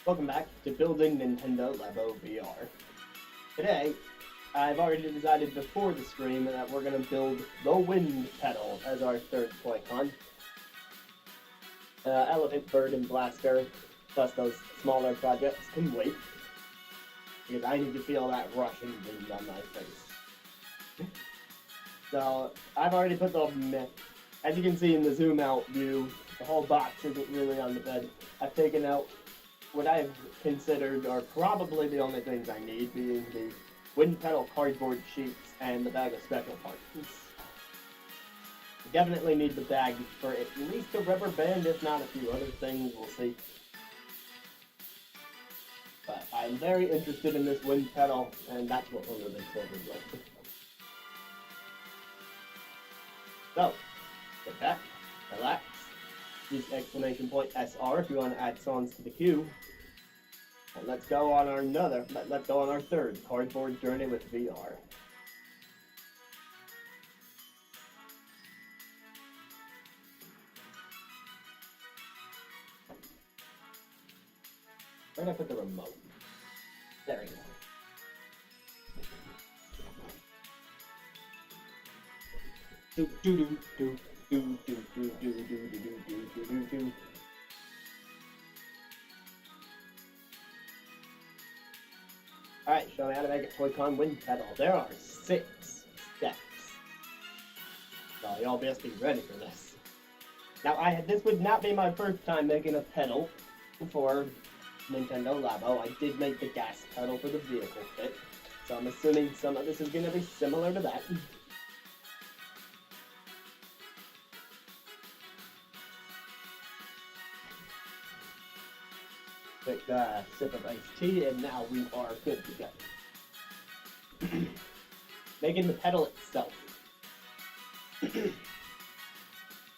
Welcome back to Building Nintendo Labo VR. Today, I've already decided before the stream that we're going to build the wind pedal as our third toy con. Elephant, Bird, and Blaster, plus those smaller projects can wait. Because I need to feel that rushing wind on my face. So, I've already put the... As you can see in the zoom out view, the whole box isn't really on the bed. I've taken out what I've considered are probably the only things I need, being the wind pedal cardboard sheets and the bag of special parts. I definitely need the bag for at least a rubber band, if not a few other things, we'll see. But I'm very interested in this wind pedal, and that's what we're moving forward with. So, sit back, relax, use exclamation point SR if you want to add songs to the queue. And let's go on our third cardboard journey with VR. Where did I put the remote? There we go. Do do do do do do do do do do do do do. Alright, show me how to make a Toy-Con wind pedal. There are 6 steps. So y'all best be ready for this. Now, this would not be my first time making a pedal for Nintendo Labo. I did make the gas pedal for the vehicle kit, so I'm assuming some of this is going to be similar to that. Quick sip of iced tea, and now we are good to go. Making the pedal itself.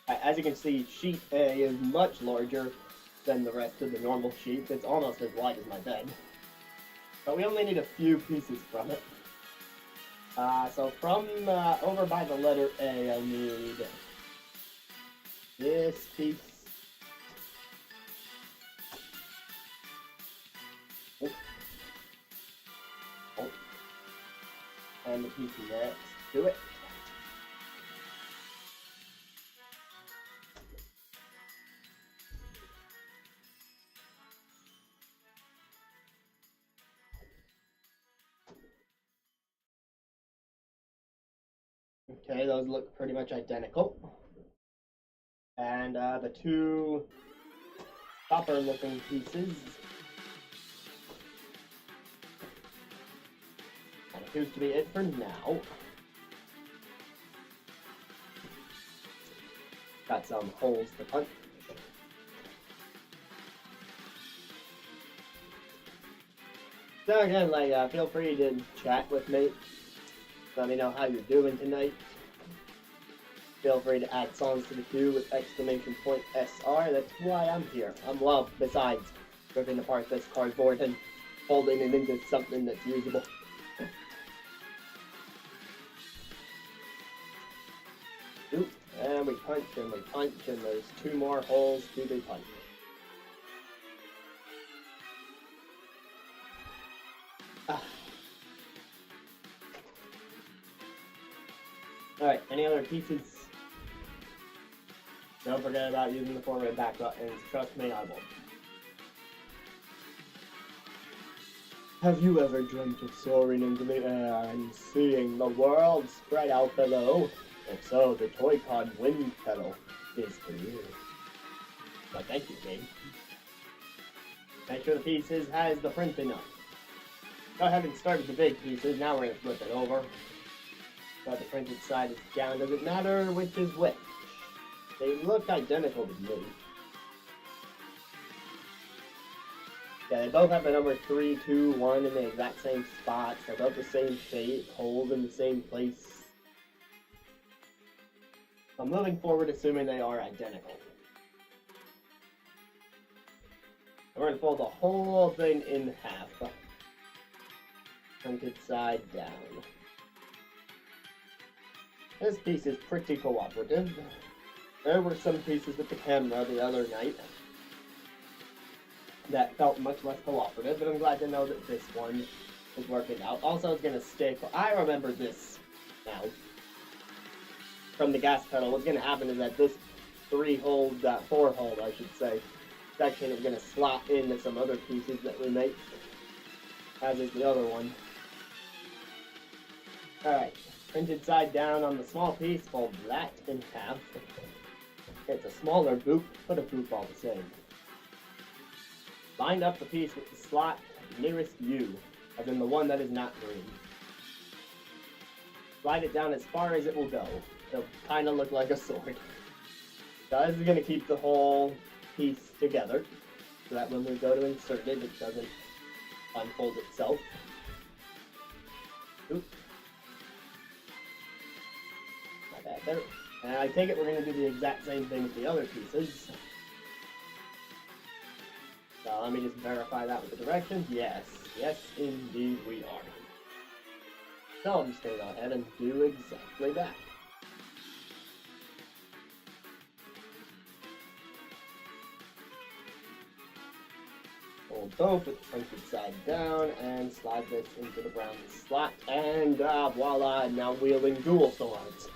As you can see, sheet A is much larger than the rest of the normal sheets. It's almost as wide as my bed. But we only need a few pieces from it. So from over by the letter A, I need this piece. And the piece next to it. Okay, those look pretty much identical. And the two copper looking pieces. That appears to be it for now. Got some holes to punch. So again, feel free to chat with me. Let me know how you're doing tonight. Feel free to add songs to the queue with exclamation point SR. That's why I'm here. Well, besides ripping apart this cardboard and folding it into something that's usable. Oop, and we punch, and there's 2 more holes to be punched. Alright, any other pieces? Don't forget about using the forward and back buttons. Trust me, I won't. Have you ever dreamt of soaring into the air and seeing the world spread out below? If so, the Toy-Con wind pedal is for you. But thank you, game. Make sure the pieces has the printing on. Go ahead and start the big pieces. Now we're going to flip it over. But the printed side is down. Doesn't matter which is which. They look identical to me. Yeah, they both have the number 3, 2, 1 in the exact same spots. They're both the same shape, holes in the same place. I'm moving forward assuming they are identical. We're going to fold the whole thing in half. Printed side down. This piece is pretty cooperative. There were some pieces with the camera the other night. that felt much less cooperative, but I'm glad to know that this one is working out. Also, it's gonna stay. I remember this now from the gas pedal. What's gonna happen is that this 4-hole, I should say, section is gonna slot into some other pieces that we make, as is the other one. Alright, printed side down on the small piece, fold that in half. It's a smaller boop, but a boop all the same. Line up the piece with the slot nearest you, as in the one that is not green. Slide it down as far as it will go. It'll kind of look like a sword. So this is going to keep the whole piece together, so that when we go to insert it, it doesn't unfold itself. Oops. Not bad there. And I take it we're going to do the exact same thing with the other pieces. So let me just verify that with the directions. Yes, yes indeed we are. So I'm just going to go ahead and do exactly that. Fold both with the printed side down and slide this into the brown slot, and voila, I'm now wielding dual swords.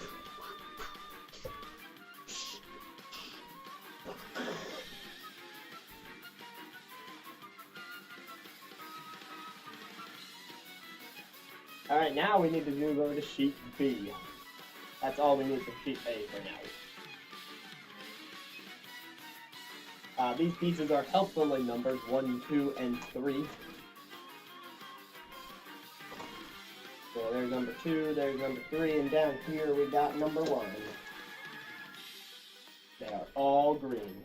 Alright, now we need to go to sheet B. That's all we need for sheet A for now. These pieces are helpfully numbered 1, 2, and 3. So there's number 2, there's number 3, and down here we got number 1. They are all green.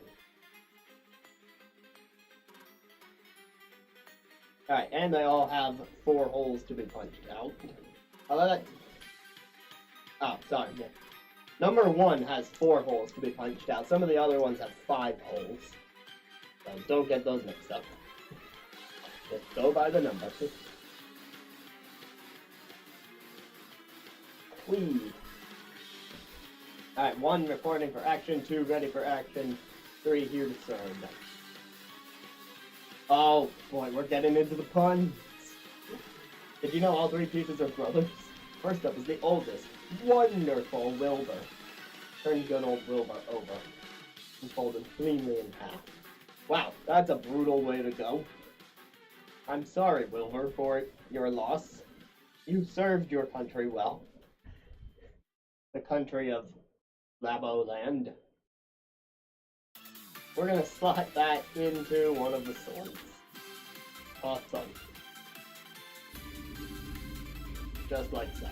Alright, and they all have 4 holes to be punched out. Oh, sorry, yeah. Number 1 has 4 holes to be punched out. Some of the other ones have 5 holes. So don't get those mixed up. Just go by the number. Whee! Alright, 1 reporting for action, 2 ready for action, 3 here to serve. Oh boy, we're getting into the puns. Did you know all 3 pieces are brothers? First up is the oldest, wonderful Wilbur. Turn good old Wilbur over and fold him cleanly in half. Wow, that's a brutal way to go. I'm sorry, Wilbur, for your loss. You served your country well. The country of Labo land. We're gonna slot that into one of the swords. Awesome. Just like so.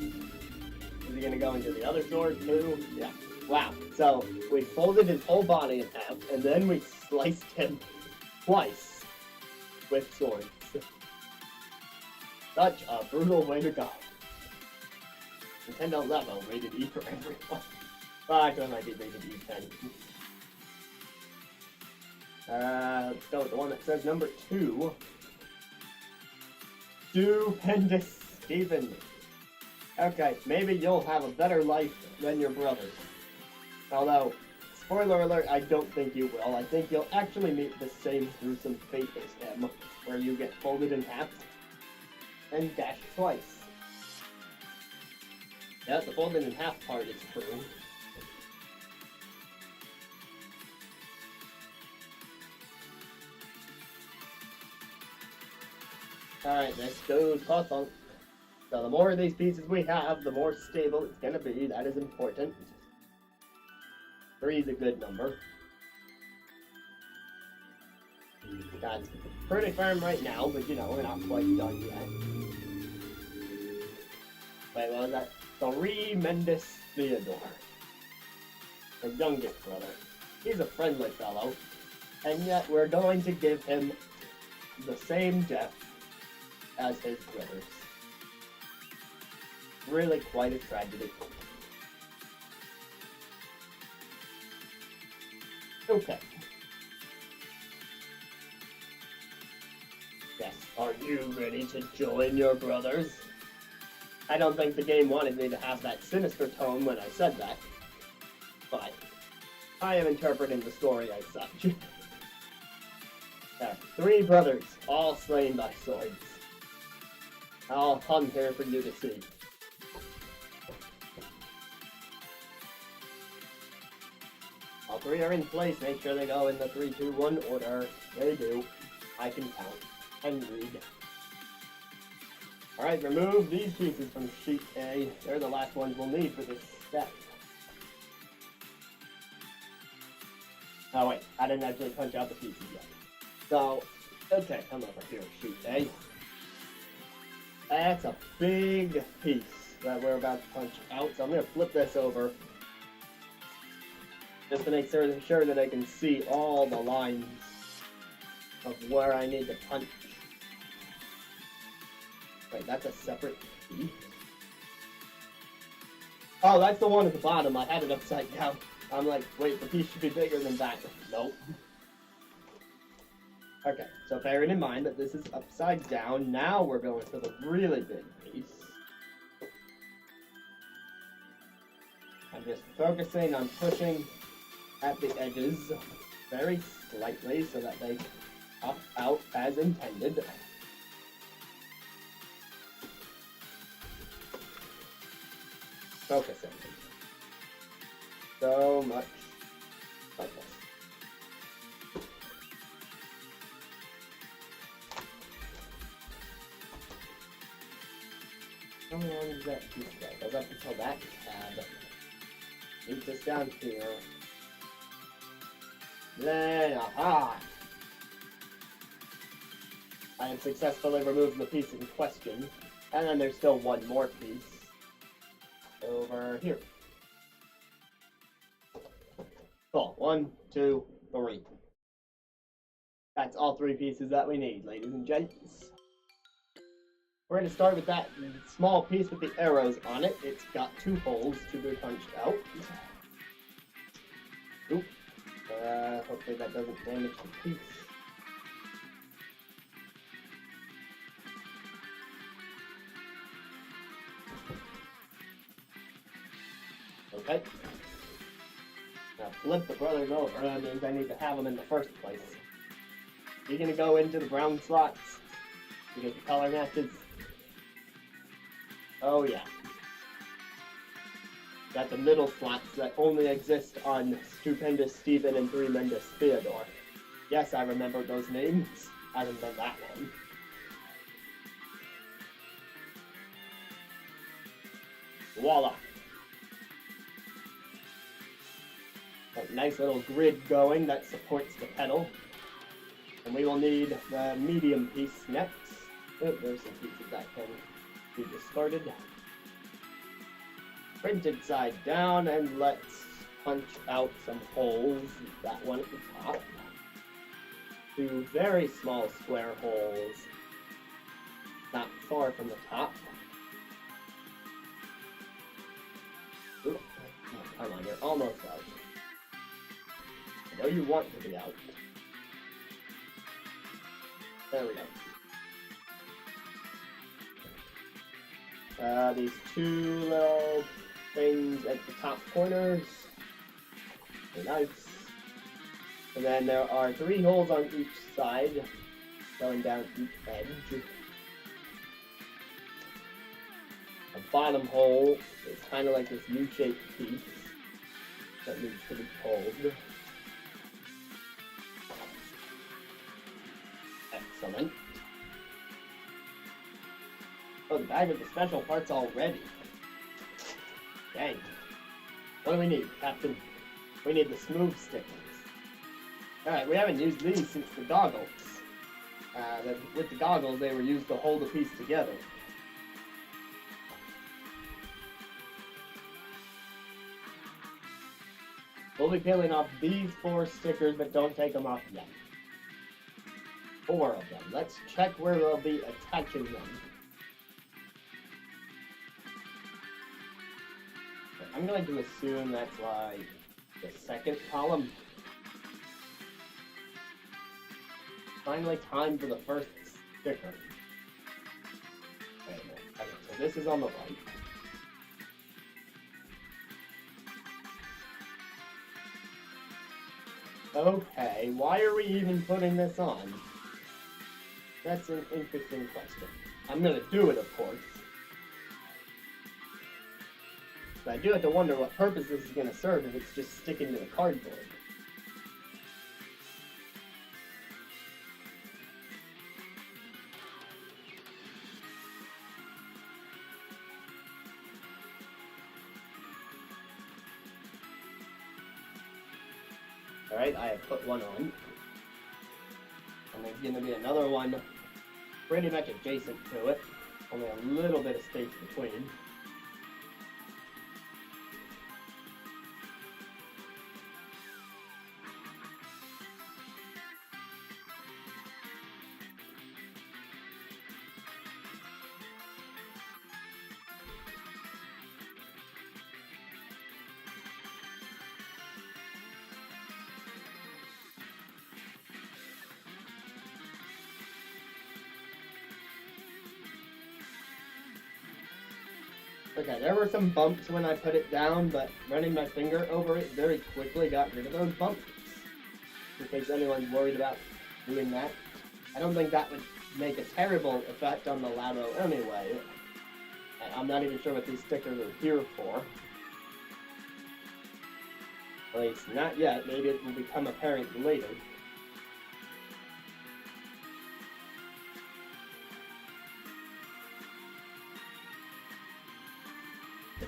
Is he gonna go into the other sword too? Yeah. Wow. So we folded his whole body in half, and then we sliced him twice with swords. Such a brutal way to go. Nintendo Labo rated E for everyone. Well, actually, it might be rated E10. Let's go with the one that says number 2. Stupendous Stephen. Okay, maybe you'll have a better life than your brothers. Although, spoiler alert, I don't think you will. I think you'll actually meet the same gruesome fate as him, where you get folded in half and dashed twice. Yeah, the folded in half part is true. Alright, next goes Possum. So the more of these pieces we have, the more stable it's gonna be. That is important. 3 is a good number. That's pretty firm right now, but you know, we're not quite done yet. Wait, what was that? 3 Mendes Theodore. The youngest brother. He's a friendly fellow, and yet we're going to give him the same death as his brothers. Really quite a tragedy. Okay. Yes, are you ready to join your brothers? I don't think the game wanted me to have that sinister tone when I said that, but I am interpreting the story as such. There, 3 brothers, all slain by swords. All hung here for you to see. All 3 are in place. Make sure they go in the 3, 2, 1 order. They do. I can count and read. Alright, remove these pieces from sheet A. They're the last ones we'll need for this step. Oh wait, I didn't actually punch out the pieces yet. So, okay, come over here, sheet A. That's a big piece that we're about to punch out, so I'm going to flip this over just to make sure that I can see all the lines of where I need to punch. Wait, that's a separate piece? Oh, that's the one at the bottom. I had it upside down. I'm like, wait, the piece should be bigger than that. Nope. Okay, so bearing in mind that this is upside down, now we're going for the really big piece. I'm just focusing on pushing at the edges very slightly so that they pop out as intended. Focusing. So much focus. How long does that piece go? Goes up until that tab. Leave this down here. Then, aha! I have successfully removed the piece in question. And then there's still one more piece over here. Cool. 1, 2, 3. That's all 3 pieces that we need, ladies and gents. We're going to start with that small piece with the arrows on it. It's got 2 holes to be punched out. Oop. Hopefully that doesn't damage the piece. Okay. Now flip the brothers over. That means I need to have them in the first place. You're going to go into the brown slots. You get the color matches. Oh yeah. Got the middle slots that only exist on Stupendous Stephen and Tremendous Theodore. Yes, I remember those names. I remember that one. Voila. A nice little grid going that supports the pedal. And we will need the medium piece next. Oh, there's some pieces that can be discarded. Printed side down, and let's punch out some holes. That one at the top. 2 very small square holes, not far from the top. Ooh, oh, come on, you're almost out. I know you want to be out. There we go. These 2 little things at the top corners. They're nice. And then there are 3 holes on each side, going down each edge. The bottom hole is kind of like this U-shaped piece that needs to be pulled. Excellent. Oh, the bag with the special parts already. Dang. What do we need, Captain? We need the smooth stickers. Alright, we haven't used these since the goggles. With the goggles, they were used to hold the piece together. We'll be peeling off these 4 stickers, but don't take them off yet. 4 of them. Let's check where we'll be attaching them. I'm going to assume that's like the second column. Finally time for the first sticker. Wait a minute. Okay, so this is on the right. Okay, why are we even putting this on? That's an interesting question. I'm gonna do it, of course. But I do have to wonder what purpose this is gonna serve if it's just sticking to the cardboard. Alright, I have put one on. And there's going to be another one pretty much adjacent to it. Only a little bit of space between. Okay, there were some bumps when I put it down, but running my finger over it very quickly got rid of those bumps. In case anyone's worried about doing that. I don't think that would make a terrible effect on the Labo anyway. I'm not even sure what these stickers are here for. At least not yet. Maybe it will become apparent later.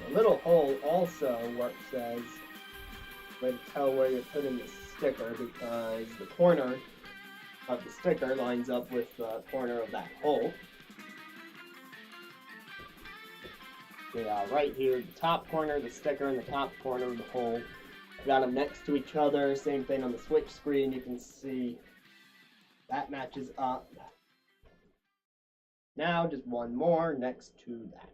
The little hole also works as a way to tell where you're putting the sticker, because the corner of the sticker lines up with the corner of that hole. Yeah, right here, the top corner of the sticker and the top corner of the hole. I got them next to each other. Same thing on the switch screen. You can see that matches up. Now just one more next to that.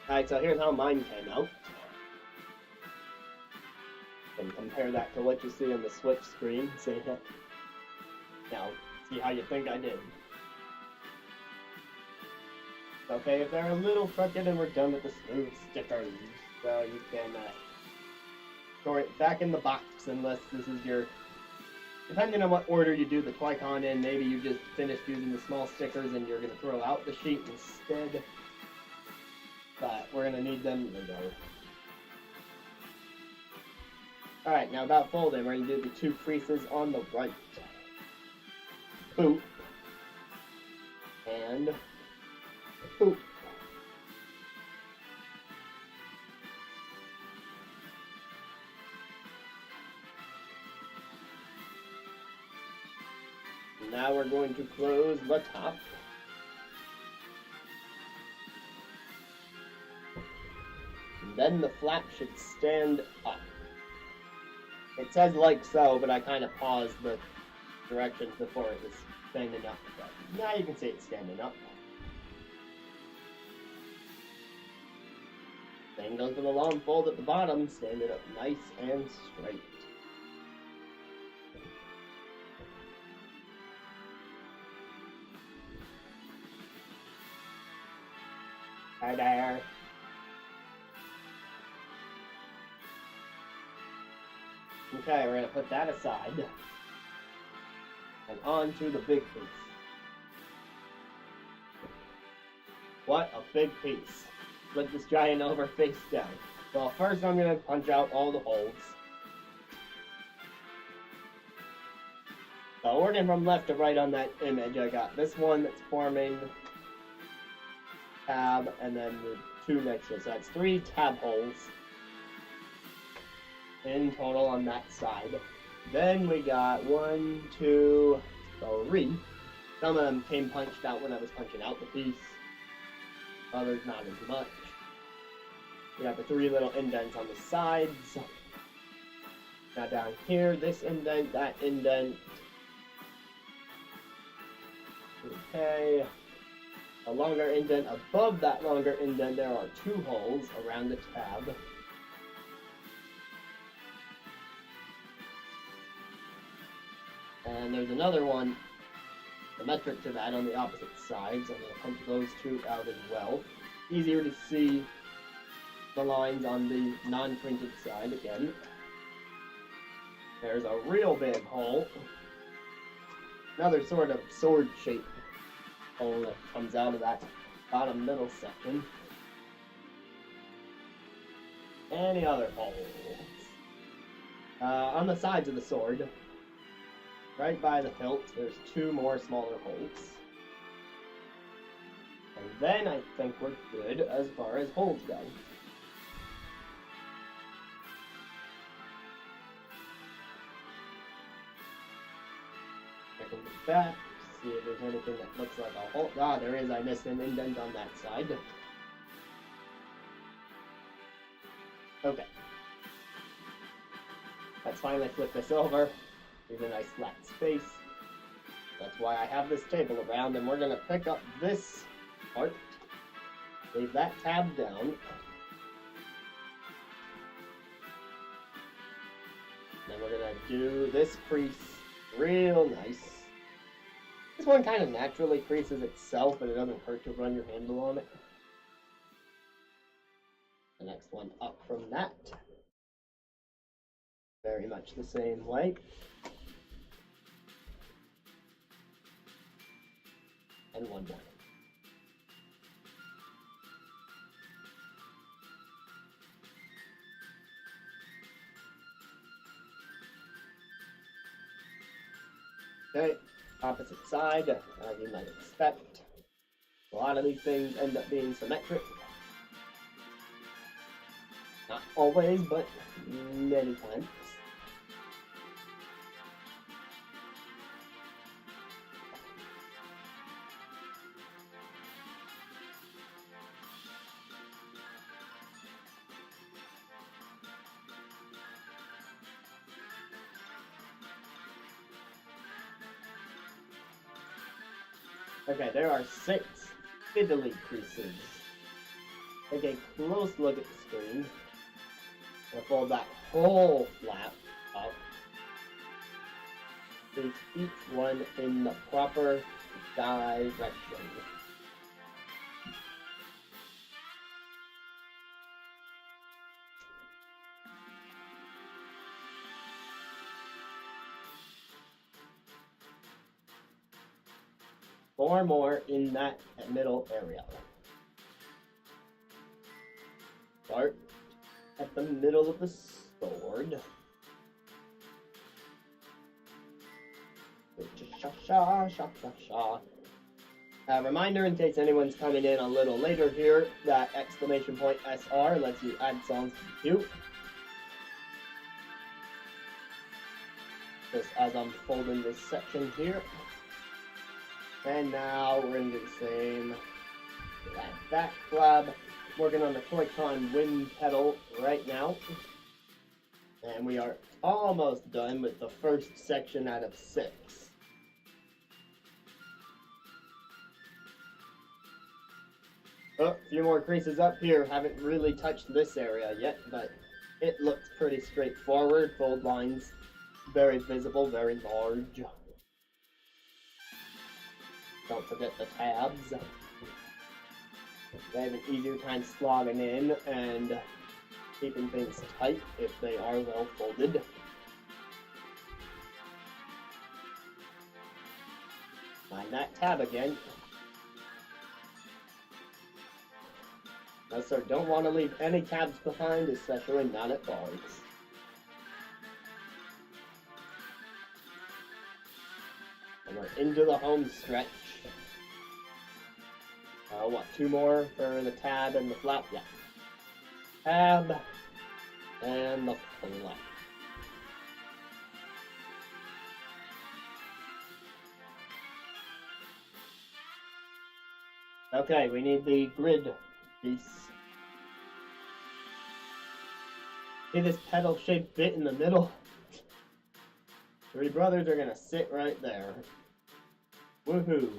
Alright, so here's how mine came out. And compare that to what you see on the switch screen. See it? Now, see how you think I did. Okay, if they're a little crooked and we're done with the smooth stickers, so you can store it back in the box unless this is your... Depending on what order you do the Toy-Con in, maybe you just finished using the small stickers and you're going to throw out the sheet instead. But we're going to need them regardless. Alright, now about folding, we're going to do the two creases on the right. Boop. And boop. Now we're going to close the top. And then the flap should stand up. It says like so, but I kind of paused the directions before it was standing up. But now you can see it standing up. Same goes for the long fold at the bottom, stand it up nice and straight. Hi there. Okay, we're going to put that aside. And on to the big piece. What a big piece. Flip this giant over face down. Well, first I'm going to punch out all the holes. So working from left to right on that image, I got this one that's forming tab, and then the two next to it. So that's 3 tab holes in total on that side. Then we got 1, 2, 3. Some of them came punched out when I was punching out the piece. Others not as much. We got the 3 little indents on the sides. Now down here, this indent, that indent. Okay. A longer indent. Above that longer indent, there are 2 holes around the tab. And there's another one symmetric to that on the opposite side, so I'm going to punch those 2 out as well. Easier to see the lines on the non-printed side again. There's a real big hole. Another sort of sword-shaped hole that comes out of that bottom middle section. Any other holes? On the sides of the sword, right by the hilt, there's 2 more smaller holes. And then I think we're good as far as holes go. Check on the back, see if there's anything that looks like a hole. Ah, there is. I missed an indent on that side. Okay. Let's finally flip this over. Leave a nice flat space. That's why I have this table around, and we're going to pick up this part. Leave that tab down. Then we're going to do this crease real nice. This one kind of naturally creases itself, but it doesn't hurt to run your handle on it. The next one up from that. Very much the same way. And one more. Okay, opposite side, as you might expect. A lot of these things end up being symmetric. Not always, but many times. Okay, there are 6 fiddly creases. Take a close look at the screen. And fold that whole flap up. Place each one in the proper direction. Four more in that middle area. Start at the middle of the sword. Reminder in case anyone's coming in a little later here, that exclamation point SR lets you add songs to the queue. Just as I'm folding this section here. And now we're going to do the same. That back flab. Working on the Toy-Con wind pedal right now. And we are almost done with the first section out of 6. Oh, a few more creases up here. Haven't really touched this area yet, but it looks pretty straightforward. Fold lines very visible, very large. Don't forget the tabs. They have an easier time slogging in and keeping things tight if they are well folded. Find that tab again. No sir, don't want to leave any tabs behind, especially not at bars. And we're into the home stretch. What, 2 more for the tab and the flap? Yeah. Tab and the flap. Okay, we need the grid piece. See this pedal-shaped bit in the middle? 3 brothers are gonna sit right there. Woohoo!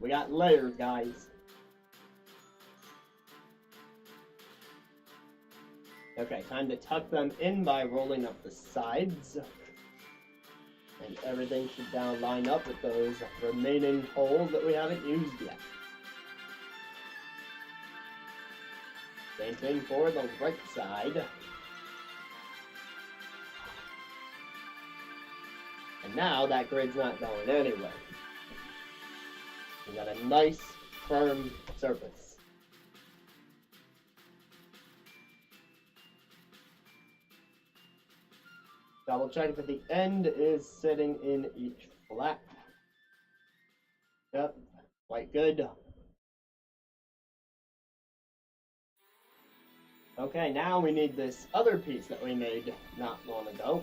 We got layers, guys. Okay, time to tuck them in by rolling up the sides. And everything should now line up with those remaining holes that we haven't used yet. Same thing for the right side. And now that grid's not going anywhere. We got a nice, firm surface. Double check that the end is sitting in each flat. Yep, quite good. Okay, now we need this other piece that we made not long ago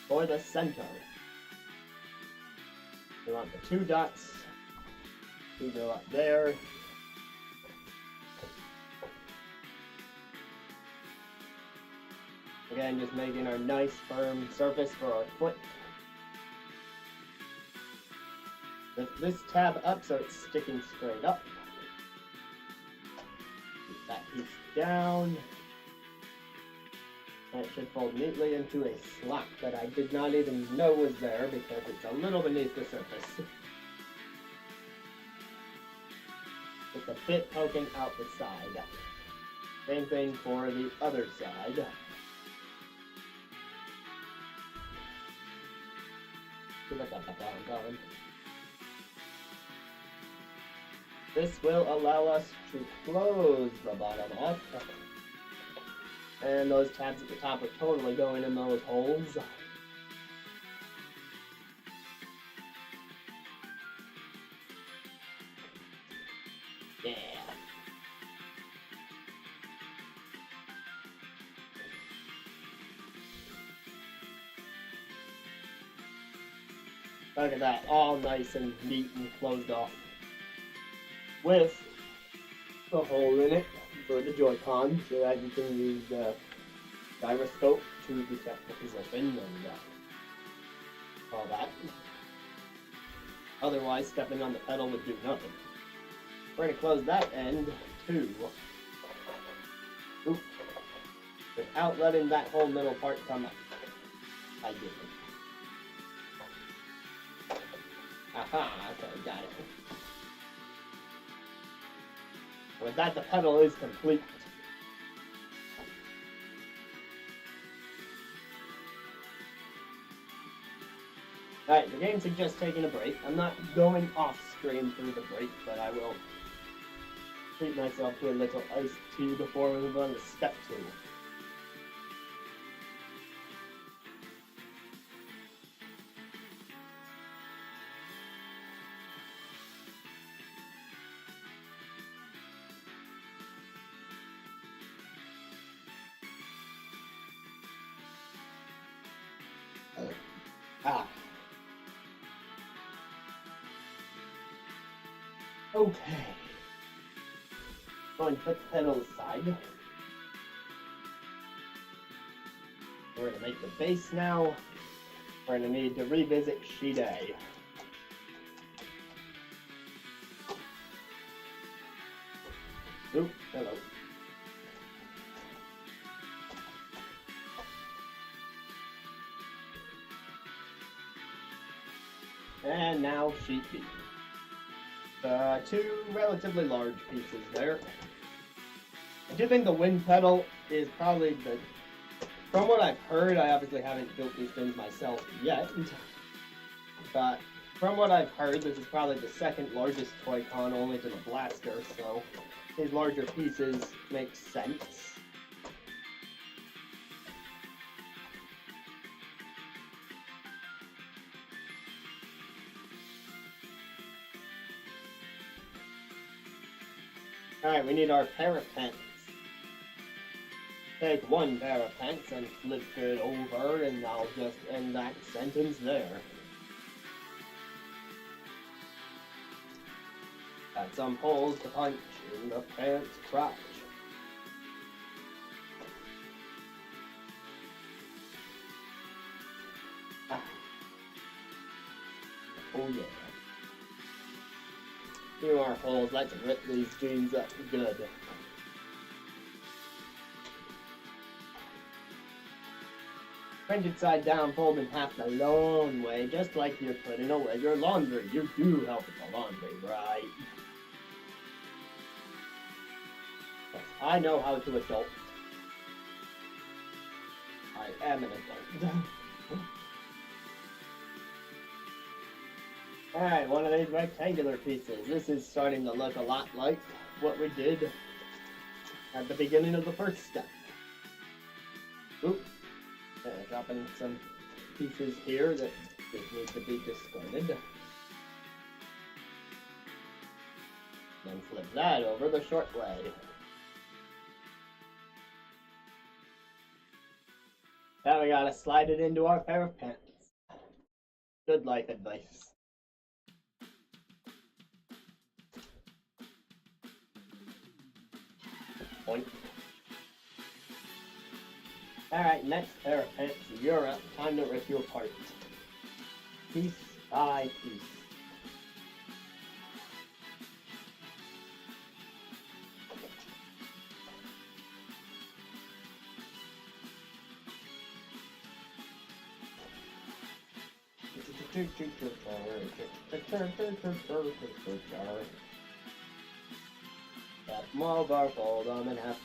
for the center. We want the 2 dots to go up there. Again, just making our nice firm surface for our foot. Lift this tab up so it's sticking straight up. Keep that piece down. And it should fold neatly into a slot that I did not even know was there because it's a little beneath the surface. With the bit poking out the side. Same thing for the other side. This will allow us to close the bottom up. And those tabs at the top are totally going in those holes. Yeah. Look at that, all nice and neat and closed off. With the hole in it for the Joy-Con, so that you can use the gyroscope to detect the position and all that. Otherwise, stepping on the pedal would do nothing. We're going to close that end too. Oop. Without letting that whole middle part come up. I didn't. Aha, okay, got it. With that, the pedal is complete. Alright, the game suggests taking a break. I'm not going off screen through the break, but I will treat myself to a little iced tea before we move on to step 2. Okay. Going to put the pedal aside. We're going to make the base now. We're going to need to revisit sheet A. Oop, hello. And now sheet B. 2 relatively large pieces there. I do think the wind pedal is probably from what I've heard, I obviously haven't built these things myself yet, but from what I've heard, this is probably the second largest Toy-Con only to the Blaster, so these larger pieces make sense. Alright, we need our pair of pants. Take one pair of pants and flip it over, and I'll just end that sentence there. Got some holes to punch in the pants crotch. Ah. Oh yeah. Few more holes, let's rip these jeans up good. Printed side down, fold in half the long way, just like you're putting away your laundry. You do help with the laundry, right? I know how to adult. I am an adult. Alright, one of these rectangular pieces. This is starting to look a lot like what we did at the beginning of the first step. Oop. Dropping some pieces here that need to be discarded. Then flip that over the short way. Now we gotta slide it into our pair of pants. Good life advice. Point. Alright, next pair of pants, you're up. Time to rip you apart. Piece by piece. Flip them over, fold them in half.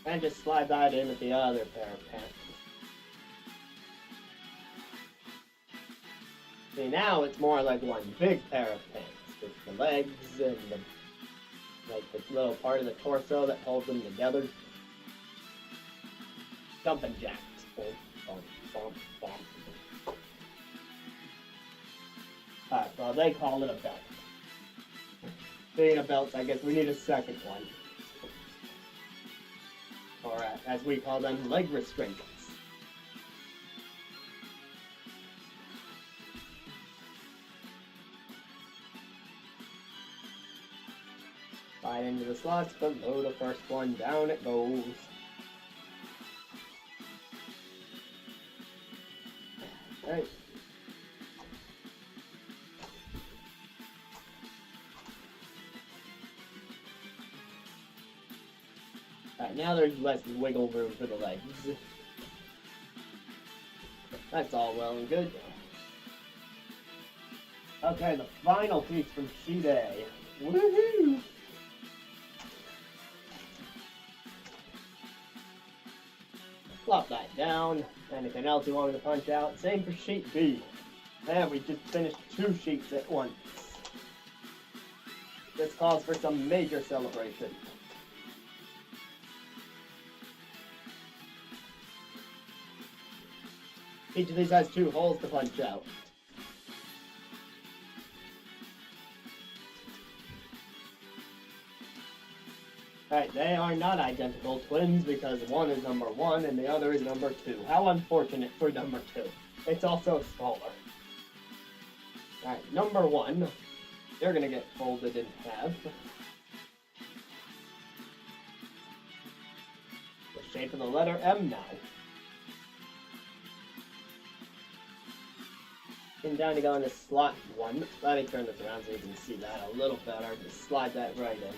And just slide that in with the other pair of pants. See, now it's more like one big pair of pants with the legs and the little part of the torso that holds them together. Jumping jacks. Bump, bump, bump, bump. Alright, well, they call it a belt. Being a belt, I guess we need a second one. Or as we call them, leg restraints. Slide into the slots below the first one, down it goes. Right. Alright, now there's less wiggle room for the legs. That's all well and good. Okay, the final piece from sheet A. Woohoo! Flop that down. Anything else you want me to punch out? Same for sheet B. Man, we just finished 2 sheets at once. This calls for some major celebration. Each of these has 2 holes to punch out. Alright, they are not identical twins because one is number 1 and the other is number 2. How unfortunate for number 2. It's also smaller. Alright, number 1. They're gonna get folded in half. The shape of the letter M now. And down to go into slot 1. Let me turn this around so you can see that a little better. Just slide that right in.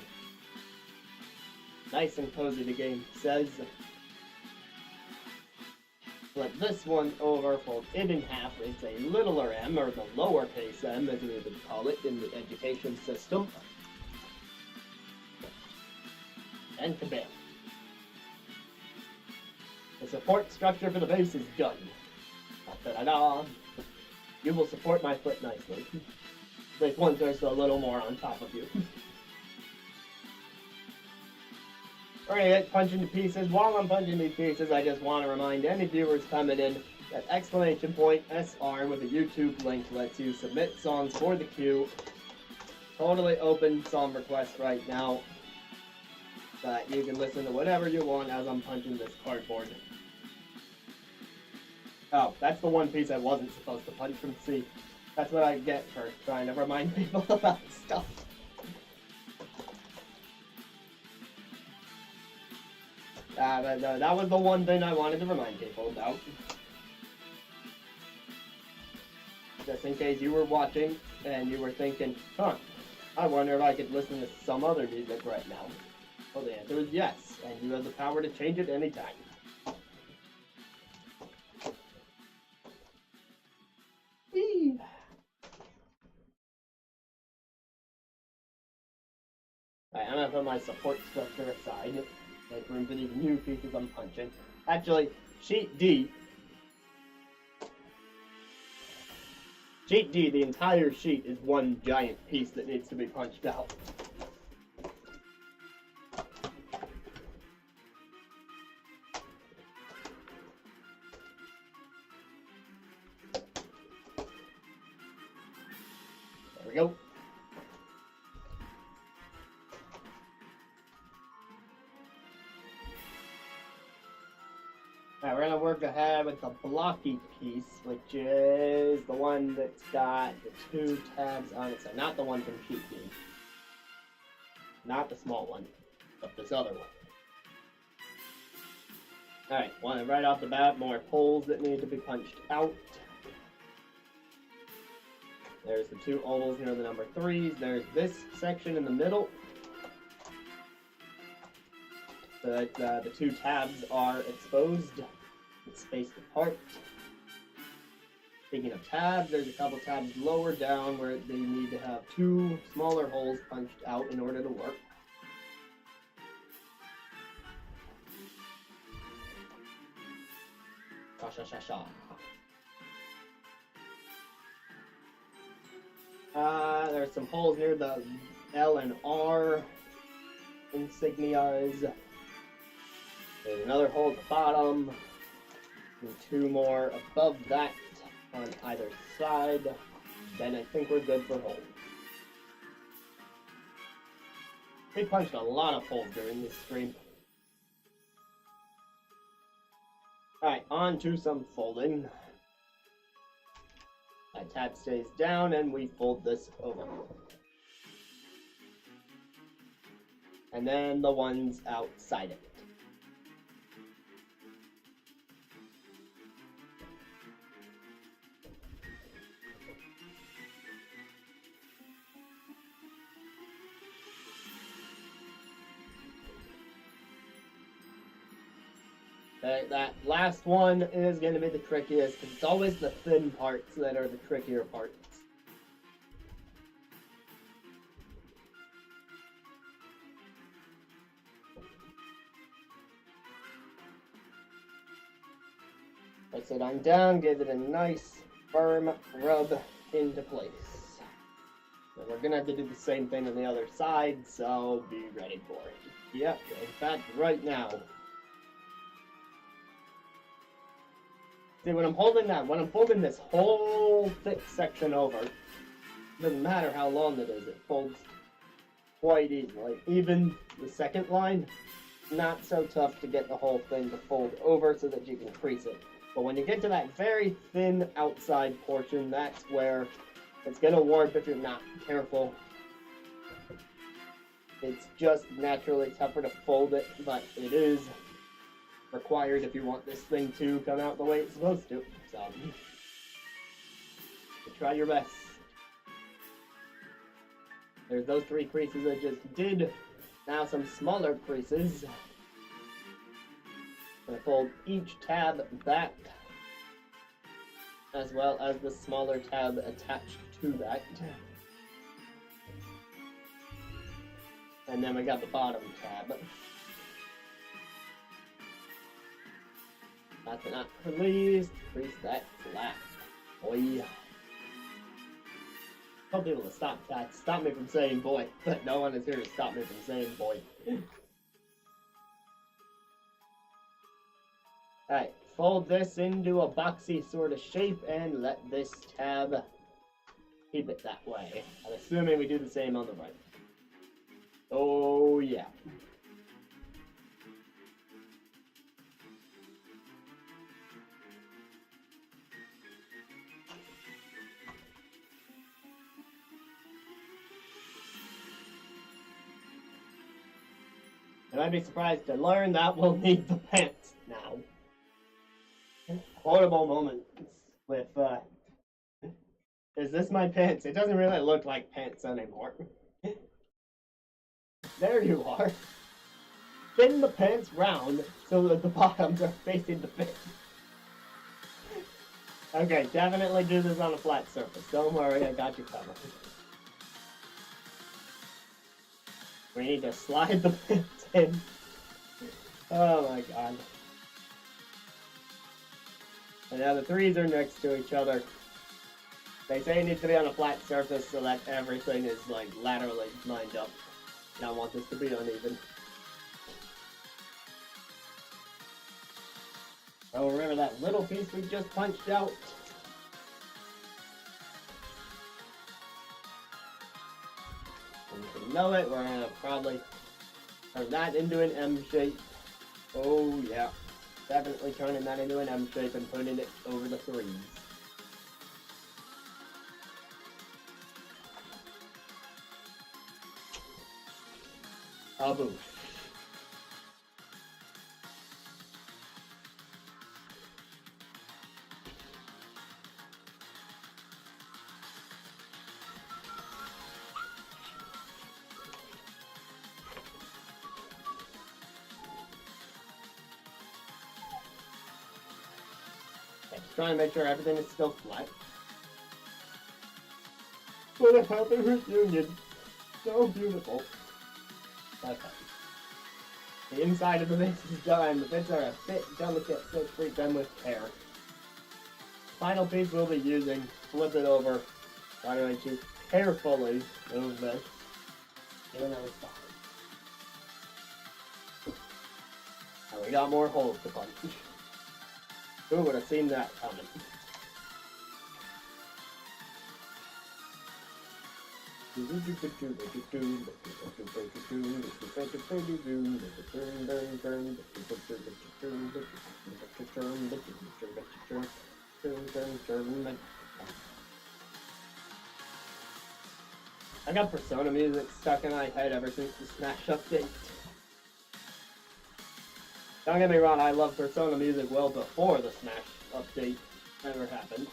Nice and cozy, the game says. Flip this one over, fold it in half. It's a littler m, or the lowercase m, as we would call it in the education system. And kabam. The support structure for the base is done. Da-da-da. You will support my foot nicely. This one's just a little more on top of you. Alright, punching the pieces. While I'm punching these pieces, I just want to remind any viewers coming in that exclamation point SR with a YouTube link lets you submit songs for the queue. Totally open song requests right now. That you can listen to whatever you want as I'm punching this cardboard. Oh, that's the one piece I wasn't supposed to punch from C. That's what I get for trying to remind people about stuff. But that was the one thing I wanted to remind people about. Just in case you were watching and you were thinking, huh, I wonder if I could listen to some other music right now. Well, the answer is yes, and you have the power to change it anytime. gonna put my support structure aside. Make room for these new pieces I'm punching. Actually, sheet D. Sheet D, the entire sheet is one giant piece that needs to be punched out. There we go. Alright, we're gonna work ahead with the blocky piece, which is the one that's got the 2 tabs on it. So not the one from sheet D. Not the small one, but this other one. Alright, one right off the bat, more holes that need to be punched out. There's the 2 ovals near the number 3s. There's this section in the middle. So that the 2 tabs are exposed, spaced apart. Speaking of tabs, there's a couple tabs lower down where they need to have 2 smaller holes punched out in order to work. Sha. There's some holes near the L and R insignias. There's another hole at the bottom, and 2 more above that on either side. Then I think we're good for holes. We punched a lot of holes during this stream. Alright, on to some folding. That tab stays down and we fold this over. And then the ones outside it. That last one is going to be the trickiest, because it's always the thin parts that are the trickier parts. Place it on down, give it a nice firm rub into place. And we're going to have to do the same thing on the other side, so be ready for it. Yep, in fact, right now. See, when I'm folding this whole thick section over, it doesn't matter how long it is, it folds quite easily. Even the second line, not so tough to get the whole thing to fold over so that you can crease it. But when you get to that very thin outside portion, that's where it's going to warp if you're not careful. It's just naturally tougher to fold it, but it is required if you want this thing to come out the way it's supposed to. So, try your best. There's those 3 creases I just did. Now some smaller creases. I'm going to fold each tab back, as well as the smaller tab attached to that. And then we got the bottom tab. Last but not least, crease that flat. Boy. Tell people to stop me from saying boy, but no one is here to stop me from saying boy. Alright, fold this into a boxy sort of shape and let this tab keep it that way. I'm assuming we do the same on the right. Oh yeah. And I'd be surprised to learn that we'll need the pants now. Horrible moments with, is this my pants? It doesn't really look like pants anymore. There you are. Spin the pants round so that the bottoms are facing the fit. Okay, definitely do this on a flat surface. Don't worry, I got you covered. We need to slide the pins in. Oh my god. And now the 3s are next to each other. They say it needs to be on a flat surface so that everything is like laterally lined up. And I want this to be uneven. Oh, remember that little piece we just punched out? And you know it, we're gonna probably turn that into an M shape. Oh yeah, definitely turning that into an M shape and putting it over the 3s. Labo. Just trying to make sure everything is still flat. What a happy reunion. So beautiful. Okay. The inside of the base is done. The bits are a bit delicate, so treat them with care. Final piece we'll be using, flip it over. I'm going to carefully move this. Even though it's fine. And we got more holes to punch. Who would have seen that coming? I got Persona music stuck in my head ever since the Smash update. Don't get me wrong, I love Persona music well before the Smash update ever happened.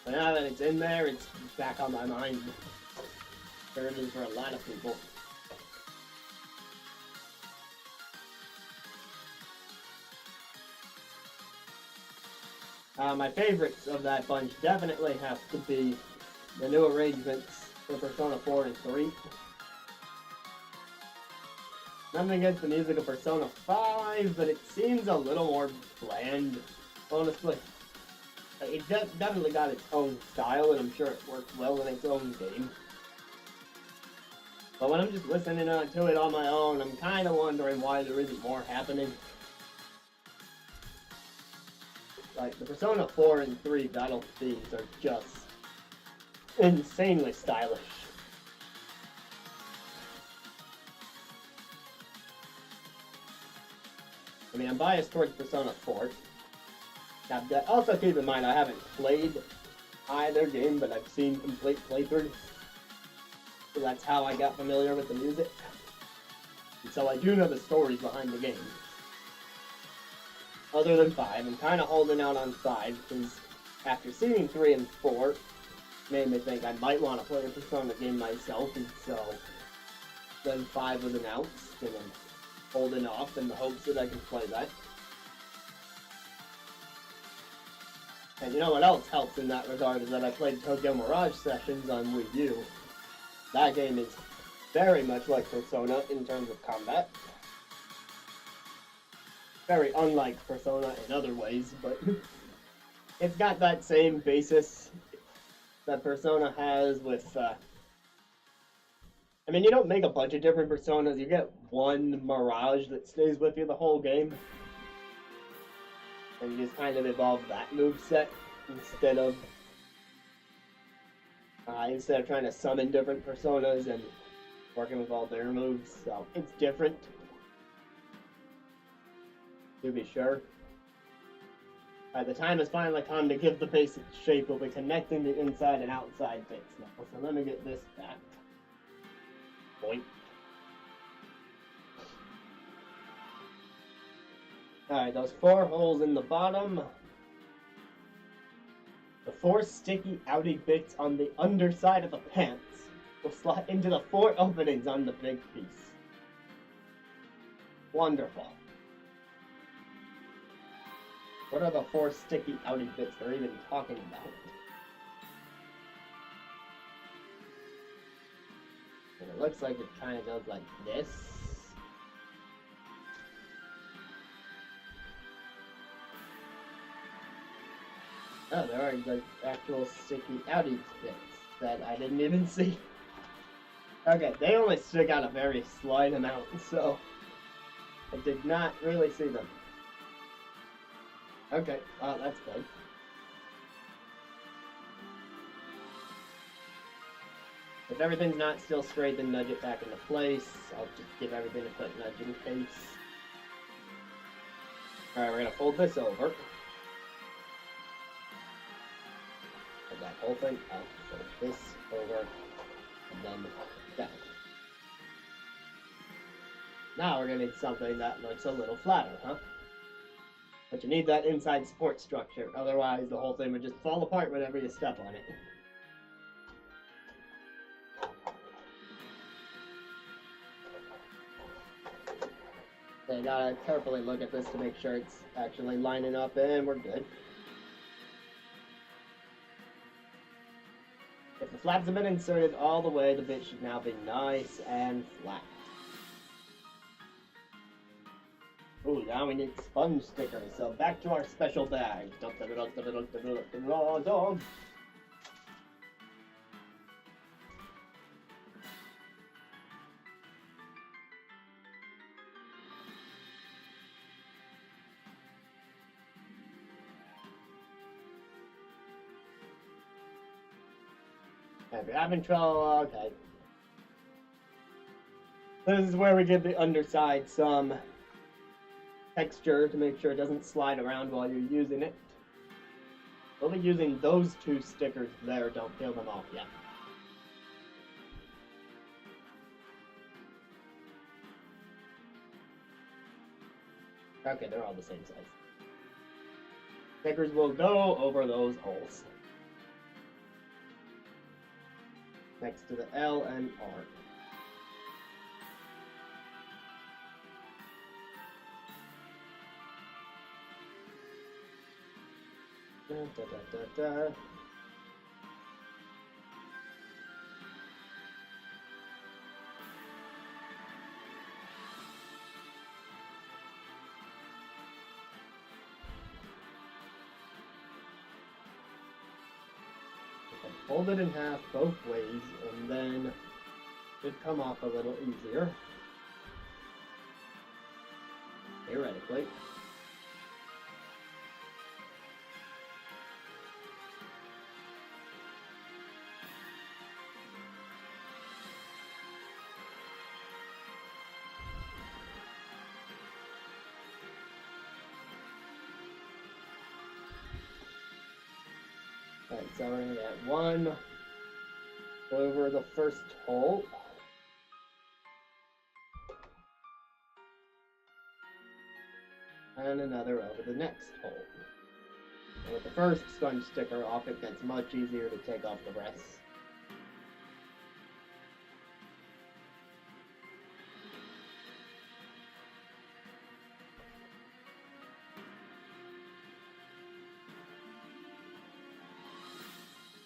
But now that it's in there, it's back on my mind. Sure it is for a lot of people. My favorites of that bunch definitely have to be the new arrangements for Persona 4 and 3. Nothing against the music of Persona 5, but it seems a little more bland, honestly. It definitely got its own style, and I'm sure it works well in its own game. But when I'm just listening to it on my own, I'm kind of wondering why there isn't more happening. Like, the Persona 4 and 3 battle themes are just insanely stylish. I mean, I'm biased towards Persona 4. Now, also keep in mind, I haven't played either game, but I've seen complete playthroughs. So that's how I got familiar with the music. And so I do know the stories behind the game. Other than 5, I'm kind of holding out on 5, because after seeing 3 and 4, made me think I might want to play a Persona game myself, and so then 5 was announced, and I'm holding off in the hopes that I can play that. And you know what else helps in that regard is that I played Tokyo Mirage Sessions on Wii U. That game is very much like Persona in terms of combat. Very unlike Persona in other ways, but it's got that same basis that Persona has with, I mean, you don't make a bunch of different Personas, you get one Mirage that stays with you the whole game. And you just kind of evolve that moveset instead of trying to summon different Personas and working with all their moves. So it's different, to be sure. The time has finally come to give the basic shape. We'll be connecting the inside and outside bits now. So let me get this back. Point. Alright, those 4 holes in the bottom. The 4 sticky outy bits on the underside of the pants will slot into the 4 openings on the big piece. Wonderful. What are the 4 sticky outy bits they're even talking about? And it looks like it kind of goes like this. Oh, there are like actual sticky outie bits that I didn't even see. Okay, they only stick out a very slight amount, so I did not really see them. Okay, that's good. If everything's not still straight, then nudge it back into place. I'll just give everything a quick nudge in case. Alright, we're gonna fold this over. Fold that whole thing out. Fold this over. And then down. Now we're gonna need something that looks a little flatter, huh? But you need that inside support structure, otherwise the whole thing would just fall apart whenever you step on it. So you gotta carefully look at this to make sure it's actually lining up, and we're good. If the flaps have been inserted all the way, the bit should now be nice and flat. Ooh, now we need sponge stickers, so back to our special bag. If you're having trouble, okay. This is where we give the underside some texture to make sure it doesn't slide around while you're using it. We'll be using those two stickers there, don't peel them off yet. Okay, they're all the same size. Stickers will go over those holes. Next to the L and R. Da, da, da, da, da. Fold it in half both ways, and then it come off a little easier. Theoretically. Alright, so we're going to get one over the first hole. And another over the next hole. And with the first sponge sticker off, it gets much easier to take off the rest.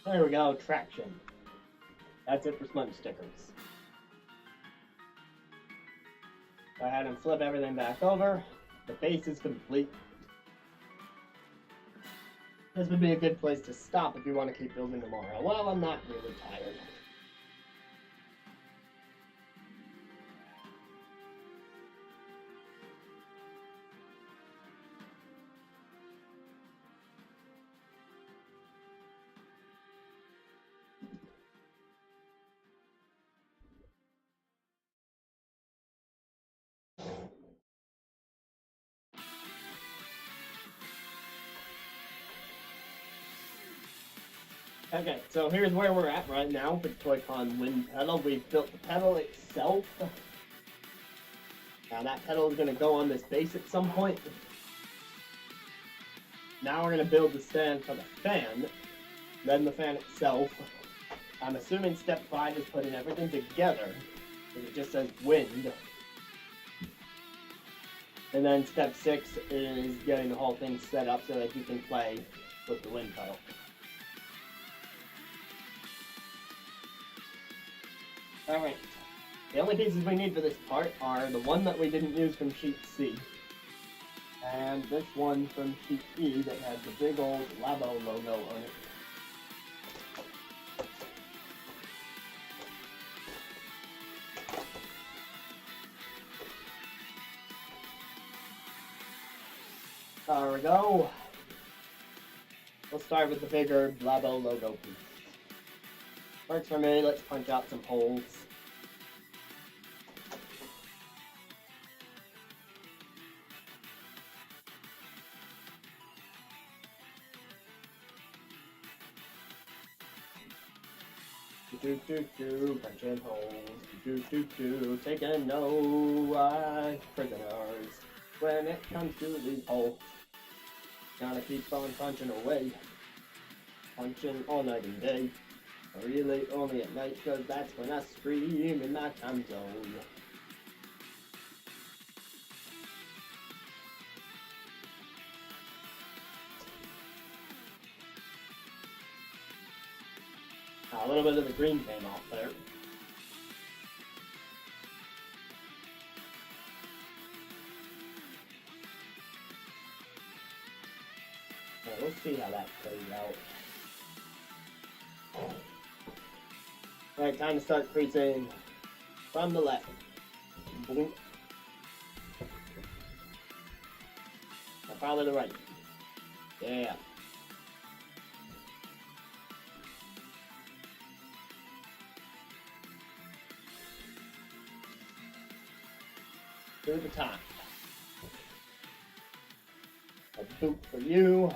There we go, traction. That's it for sponge stickers. Go ahead and flip everything back over. The base is complete. This would be a good place to stop if you want to keep building tomorrow. Well, I'm not really tired. Okay, so here's where we're at right now for the Toy-Con wind pedal. We've built the pedal itself. Now that pedal is going to go on this base at some point. Now we're going to build the stand for the fan, then the fan itself. I'm assuming step 5 is putting everything together, because it just says wind. And then step 6 is getting the whole thing set up so that you can play with the wind pedal. Alright, The only pieces we need for this part are the one that we didn't use from sheet C, and this one from sheet E that has the big old Labo logo on it. There we go. We'll start with the bigger Labo logo piece. Works for me, let's punch out some holes. Punch in holes. Taking no prisoners when it comes to these holes. Gotta keep on punching away. Punching all night and day. Really only at night, cause that's when I scream in my time zone. A little bit of the green came off there. Okay, we'll see how that plays out. Alright, time to start creasing from the left. Boom. Now follow the right. Yeah. To the top. A boot for you.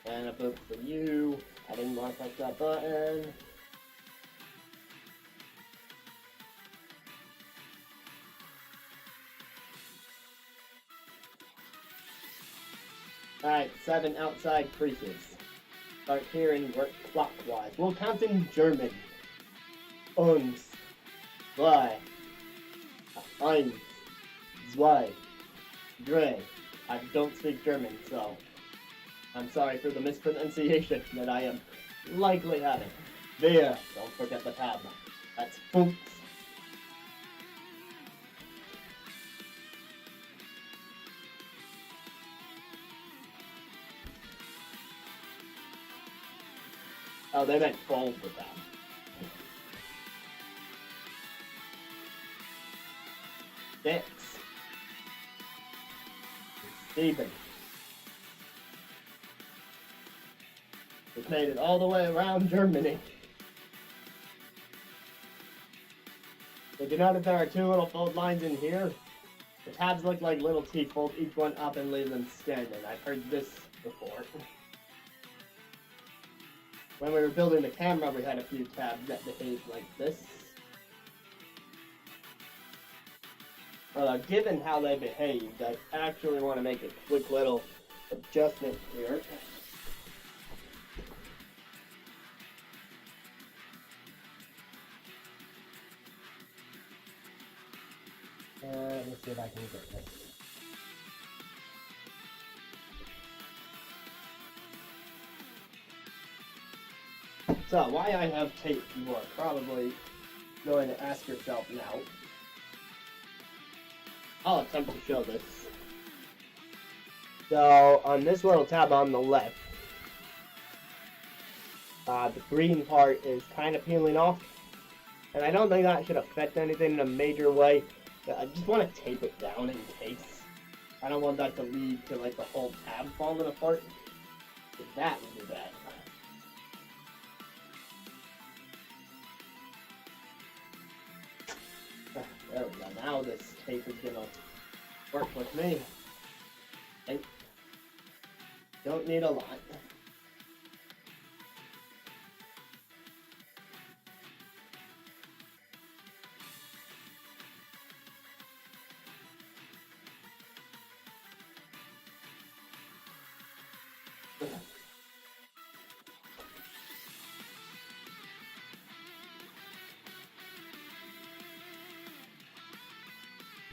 And a boot for you. I didn't want to press that button. Alright, 7 outside creases. Start here and work clockwise. We'll count in German. Uns, zwei, eins, zwei, drei. I don't speak German, so I'm sorry for the mispronunciation that I am likely having. There, don't forget the tab. That's Funks. Oh, they meant fold with that. Six. Steven. We've made it all the way around Germany. Did you notice there are 2 little fold lines in here? The tabs look like little teeth, fold each one up and leave them standing. I've heard this before. When we were building the camera, we had a few tabs that behaved like this. Given how they behaved, I actually want to make a quick little adjustment here. Let's see if I can get this. So, why I have tape, you are probably going to ask yourself now. I'll attempt to show this. So, on this little tab on the left, the green part is kind of peeling off. And I don't think that should affect anything in a major way. I just want to tape it down in case. I don't want that to lead to like the whole tab falling apart. That would be bad. There we go. Now this tape is gonna work with me. And don't need a lot.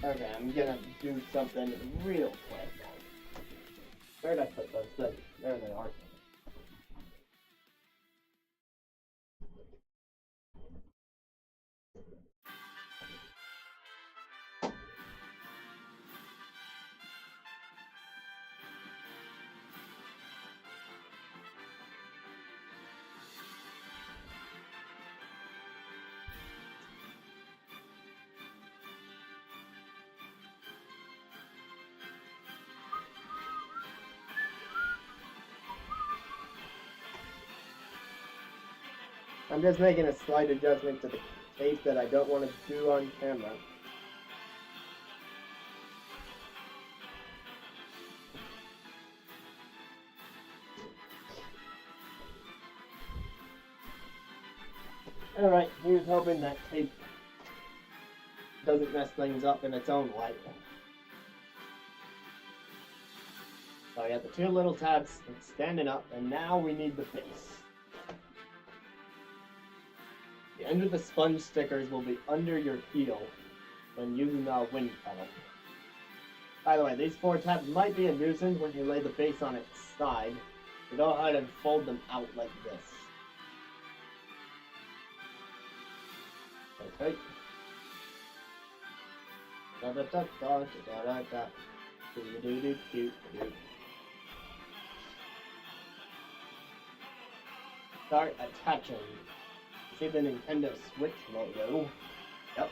Okay, I'm gonna do something real quick. Where did I put those things? There they are. I'm just making a slight adjustment to the tape that I don't want to do on camera. Alright, here's hoping that tape doesn't mess things up in its own way. So we have the two little tabs standing up, and now we need the base. The end of the sponge stickers will be under your heel when using the wind pedal. By the way, these 4 tabs might be a nuisance when you lay the base on its side. You go ahead and fold them out like this. Okay. Da da da da da da da. Do do do do do. Start attaching. See the Nintendo Switch logo? Yep.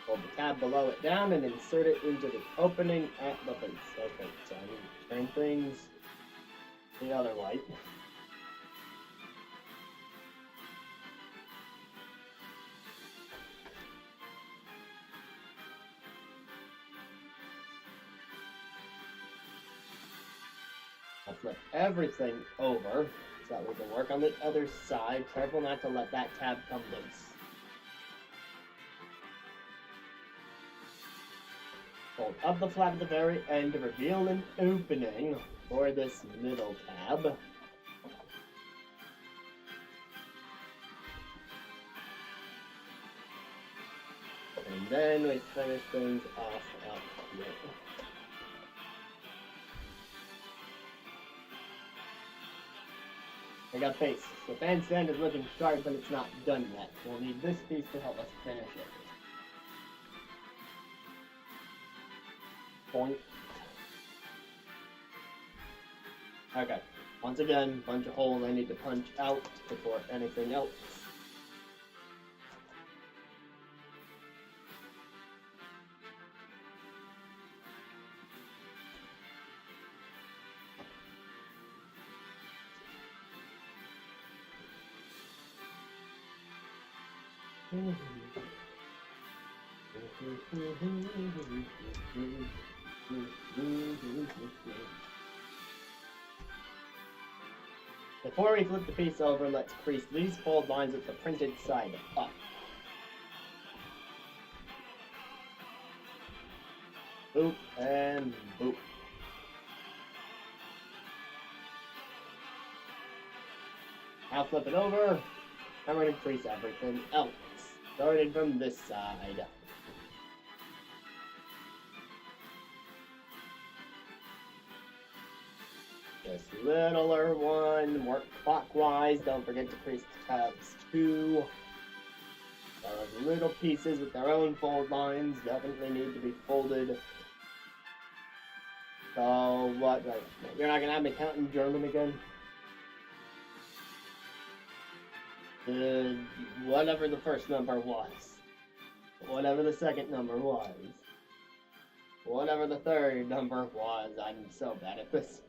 Hold the tab below it down and insert it into the opening at the base. Okay, so I need to turn things the other way. I'll flip everything over so that we can work on the other side. Careful not to let that tab come loose. Fold up the flap at the very end to reveal an opening for this middle tab. And then we finish things off up here. I got face. The bandstand is looking sharp, but it's not done yet. We'll need this piece to help us finish it. Point. Okay. Once again, bunch of holes I need to punch out before anything else. Before we flip the piece over, let's crease these fold lines with the printed side up. Boop and boop. Now flip it over, and we're going to crease everything else, starting from this side. This littler one, work clockwise, don't forget to crease the tabs too. Those little pieces with their own fold lines definitely need to be folded. So what, you're not going to have me count in German again? Whatever the first number was. Whatever the second number was. Whatever the third number was. I'm so bad at this.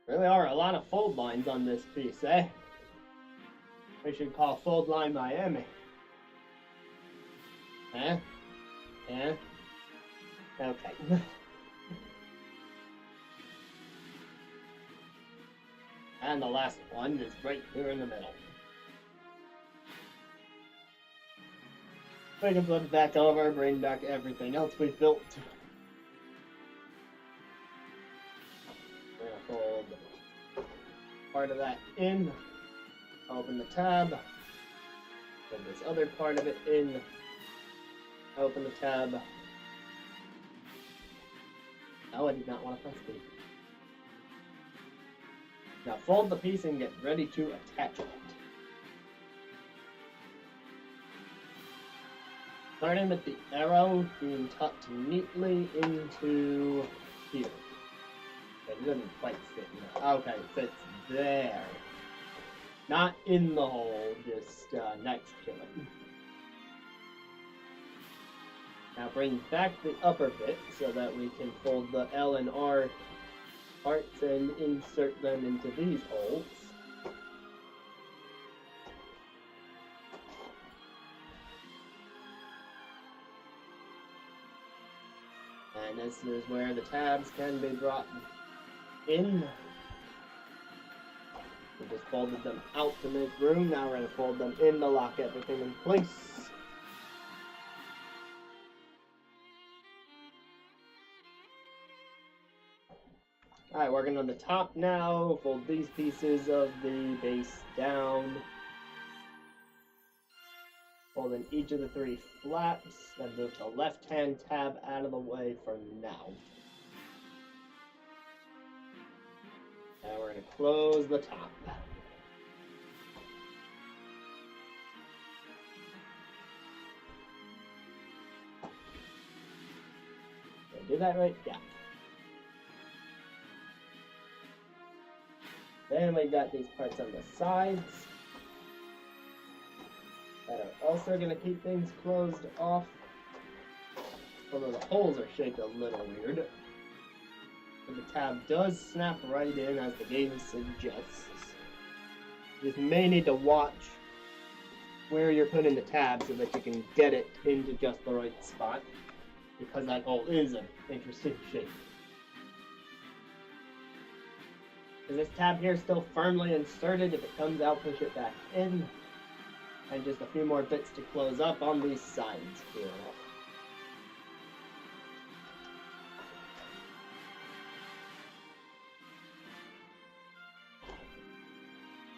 Really are a lot of fold lines on this piece, eh? We should call Fold Line Miami. Huh? Yeah? Okay. And the last one is right here in the middle. We can flip it back over, bring back everything else we built. We're gonna fold part of that in, open the tab, put this other part of it in, open the tab. No, I did not want to press B. Now fold the piece and get ready to attach it. Starting with the arrow being tucked neatly into here. It doesn't quite fit in there. Okay, it fits there. Not in the hole, just next to it. Now bring back the upper bit so that we can fold the L and R parts and insert them into these holes. And this is where the tabs can be brought in. We just folded them out to make room. Now we're going to fold them in to lock everything in place. Alright, working on the top now. Fold these pieces of the base down. Folding each of the 3 flaps. Then move the left-hand tab out of the way for now. Now we're going to close the top. Did I do that right? Yeah. Then we got these parts on the sides that are also going to keep things closed off. Although the holes are shaped a little weird. But the tab does snap right in as the game suggests. You just may need to watch where you're putting the tab so that you can get it into just the right spot. Because that hole is an interesting shape. This tab here is still firmly inserted. If it comes out, push it back in. And just a few more bits to close up on these sides here.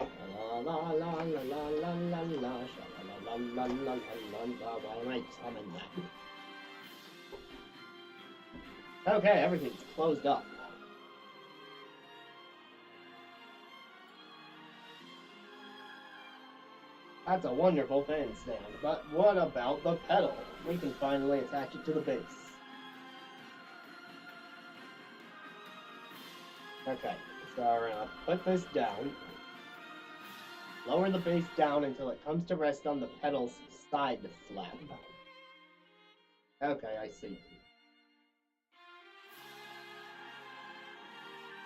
La la la la la la la la la la la la la. Why am I summon that? Okay, everything's closed up. That's a wonderful fan stand, but what about the pedal? We can finally attach it to the base. Okay, so we're gonna put this down. Lower the base down until it comes to rest on the pedal's side flap. Okay, I see.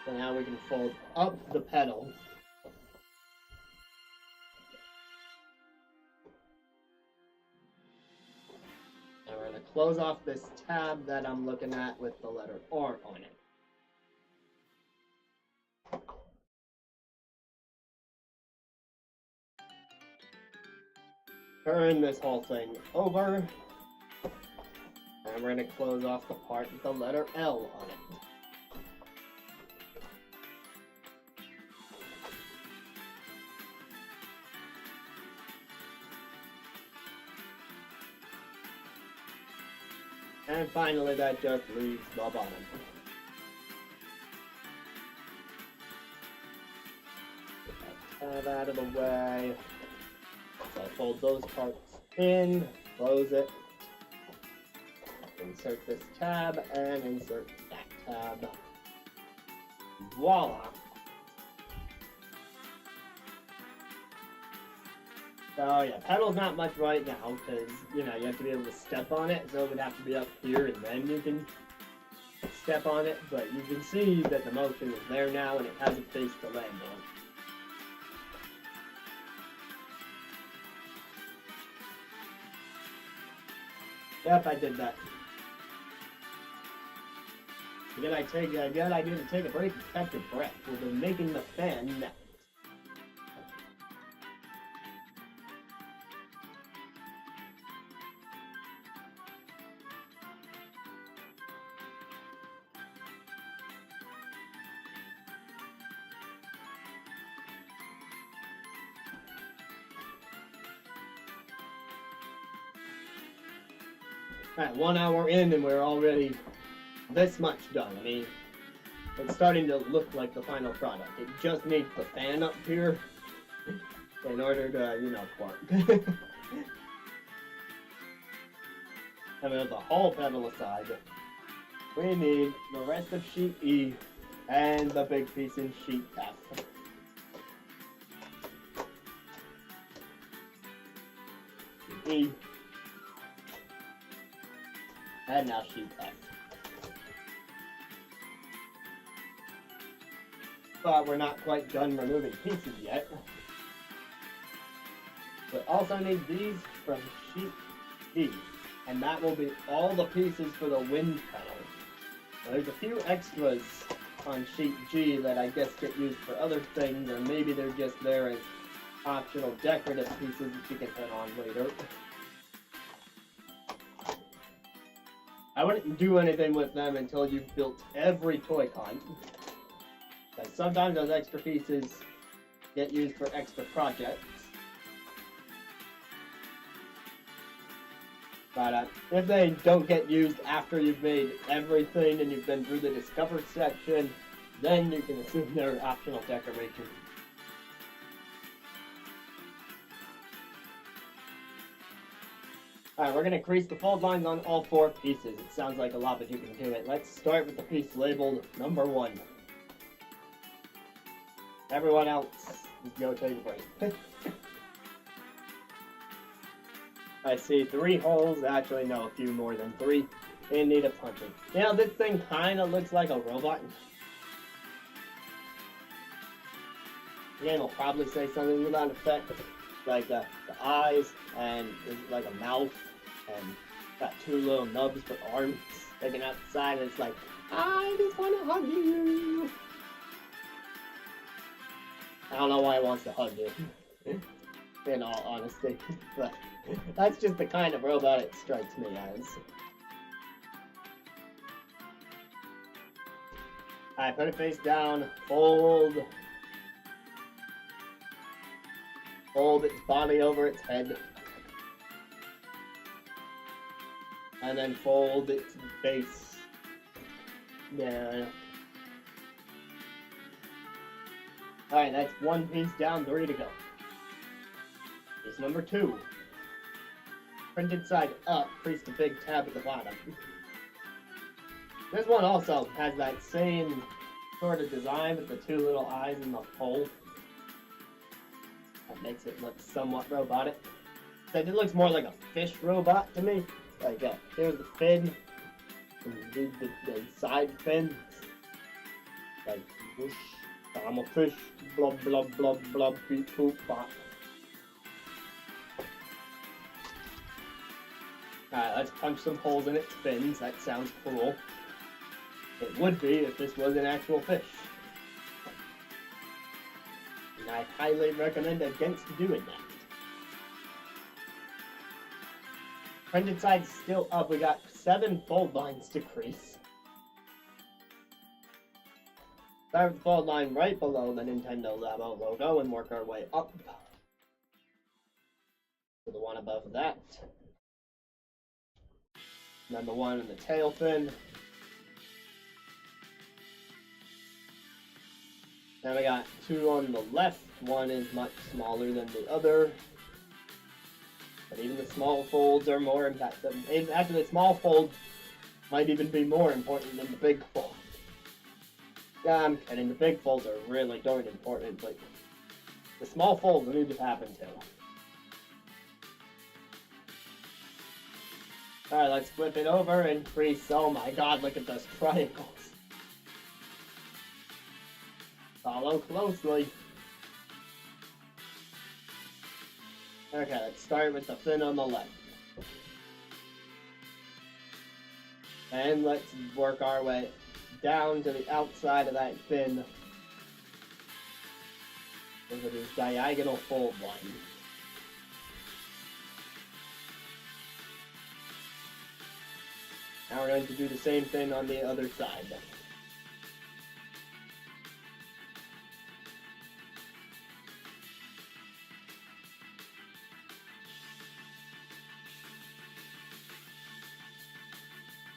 So now we can fold up the pedal. And we're going to close off this tab that I'm looking at with the letter R on it. Turn this whole thing over. And we're going to close off the part with the letter L on it. And finally, that just leaves the bottom. Get that tab out of the way. So fold those parts in, close it, insert this tab, and insert that tab. Voila! So yeah, pedal's not much right now because, you know, you have to be able to step on it, so it would have to be up here and then you can step on it, but you can see that the motion is there now and it has a face to land on. Yep, I did that. Good idea to take a break and catch your breath. We'll be making the fan next. Alright, 1 hour in and we're already this much done. I mean, it's starting to look like the final product. It just needs the fan up here in order to, you know, quark. And with the whole pedal aside, we need the rest of sheet E and the big piece in sheet F. E. And now sheet F. But we're not quite done removing pieces yet. We also need these from sheet G, and that will be all the pieces for the wind panel. Now, there's a few extras on sheet G that I guess get used for other things, or maybe they're just there as optional decorative pieces that you can put on later. I wouldn't do anything with them until you've built every toy con. Because sometimes those extra pieces get used for extra projects. But if they don't get used after you've made everything and you've been through the Discover section, then you can assume they're optional decoration. Alright, we're going to crease the fold lines on all 4 pieces. It sounds like a lot, but you can do it. Let's start with the piece labeled number 1. Everyone else, go take a break. I see 3 holes, actually no, a few more than 3, in need of punching. Now this thing kind of looks like a robot. The game will probably say something to that effect, like the eyes, and there's like a mouth, and got 2 little nubs for arms sticking out the side, and it's like, I just want to hug you. I don't know why it wants to hug you, in all honesty, but that's just the kind of robot it strikes me as. Alright, put it face down, fold its body over its head, and then fold its base down. Alright, that's 1 piece down, 3 to go. Piece number 2. Printed side up, crease the big tab at the bottom. This one also has that same sort of design with the 2 little eyes in the hole. That makes it look somewhat robotic. It looks more like a fish robot to me. Like, here's the fin, and the side fin. Like, whoosh, I'm a fish, blub, blub, blub, blub, beep, poop, bop. Alright, let's punch some holes in its fins. That sounds cool. It would be if this was an actual fish. And I highly recommend against doing that. Printed side still up. We got 7 fold lines to crease. Start with the fold line right below the Nintendo Labo logo and work our way up to the one above that. And then the one in the tail fin. Then we got 2 on the left. One is much smaller than the other. But even the small folds are more impactful. Actually, the small folds might even be more important than the big folds. Yeah, I'm kidding. The big folds are really darn important, but the small folds need to happen too. Alright, let's flip it over and crease. Oh my god, look at those triangles. Follow closely. Okay, let's start with the fin on the left. And let's work our way down to the outside of that fin over this diagonal fold line. Now we're going to do the same thing on the other side.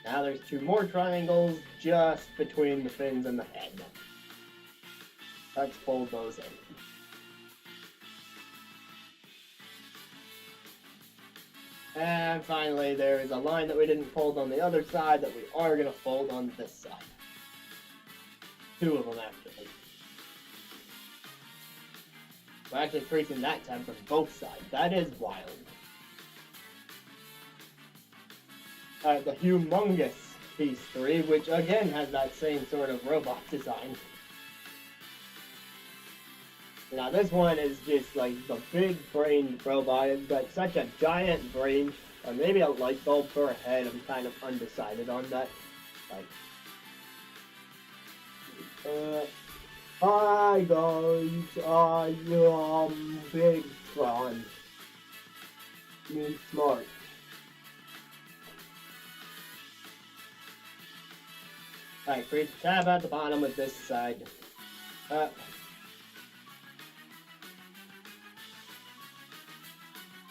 Now there's 2 more triangles just between the fins and the head. Let's fold those in. And finally, there is a line that we didn't fold on the other side that we are going to fold on this side. 2 of them, actually. We're actually creasing that tab from both sides. That is wild. The humongous piece 3, which again has that same sort of robot design. Now this one is just like the big-brained robot. It's got such a giant brain, or maybe a light bulb for a head. I'm kind of undecided on that. Like, hi guys, I am Big Tron. Me smart. Alright, create the tab at the bottom with this side.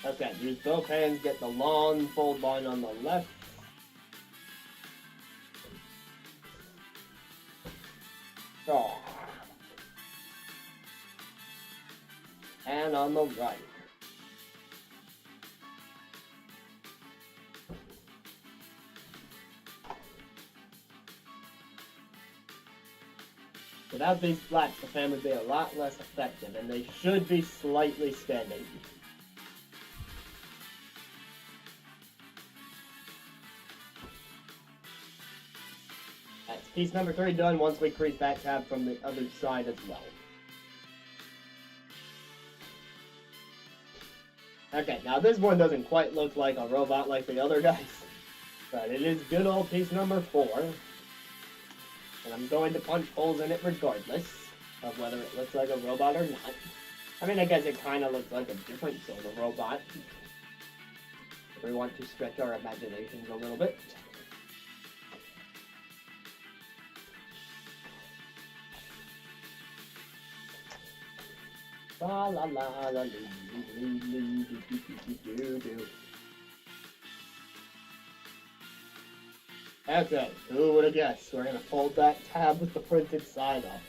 Okay, use both hands, get the long fold line on the left. Oh. And on the right. Without these flaps, the fan would be a lot less effective, and they should be slightly standing. That's piece number 3 done once we crease that tab from the other side as well. Okay, now this one doesn't quite look like a robot like the other guys, but it is good old piece number 4. And I'm going to punch holes in it regardless of whether it looks like a robot or not. I mean, I guess it kind of looks like a different sort of robot. If we want to stretch our imaginations a little bit. La la la la do. Okay, who would have guessed? We're going to fold that tab with the printed side up.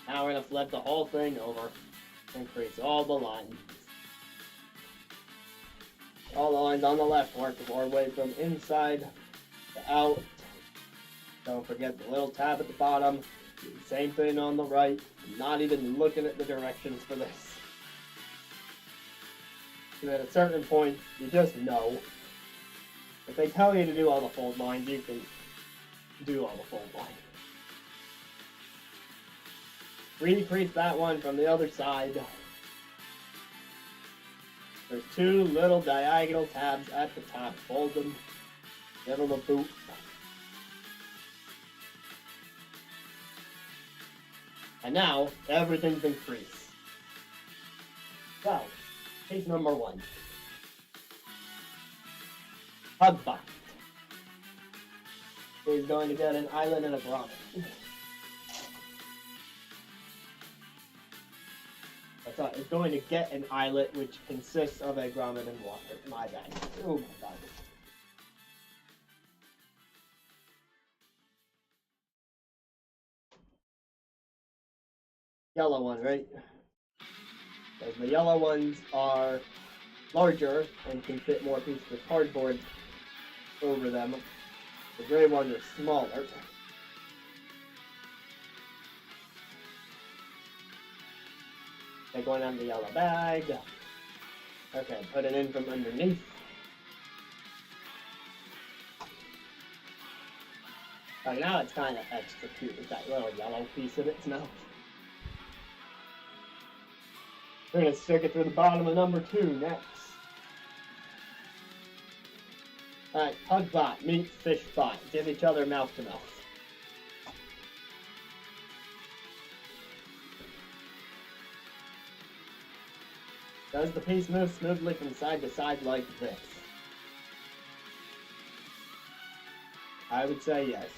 Now we're going to flip the whole thing over and crease all the lines. All the lines on the left work our way from inside to out. Don't forget the little tab at the bottom. Do the same thing on the right. I'm not even looking at the directions for this. And at a certain point, you just know. If they tell you to do all the fold lines, you can do all the fold lines. Recrease that one from the other side. There's 2 little diagonal tabs at the top. Fold them. Give them a boot. And now, everything's been creased. So, piece number 1. Hugbot is going to get an island and a grommet. It's going to get an islet which consists of a grommet and water. My bad. Oh my god. Yellow one, right? Because the yellow ones are larger and can fit more pieces of cardboard over them. The gray ones are smaller. Take one out of the yellow bag. Okay, put it in from underneath. Oh, now it's kind of extra cute with that little yellow piece in its mouth. We're going to stick it through the bottom of number 2 next. Alright, Hugbot meets Fishbot. Give each other mouth to mouth. Does the piece move smoothly from side to side like this? I would say yes.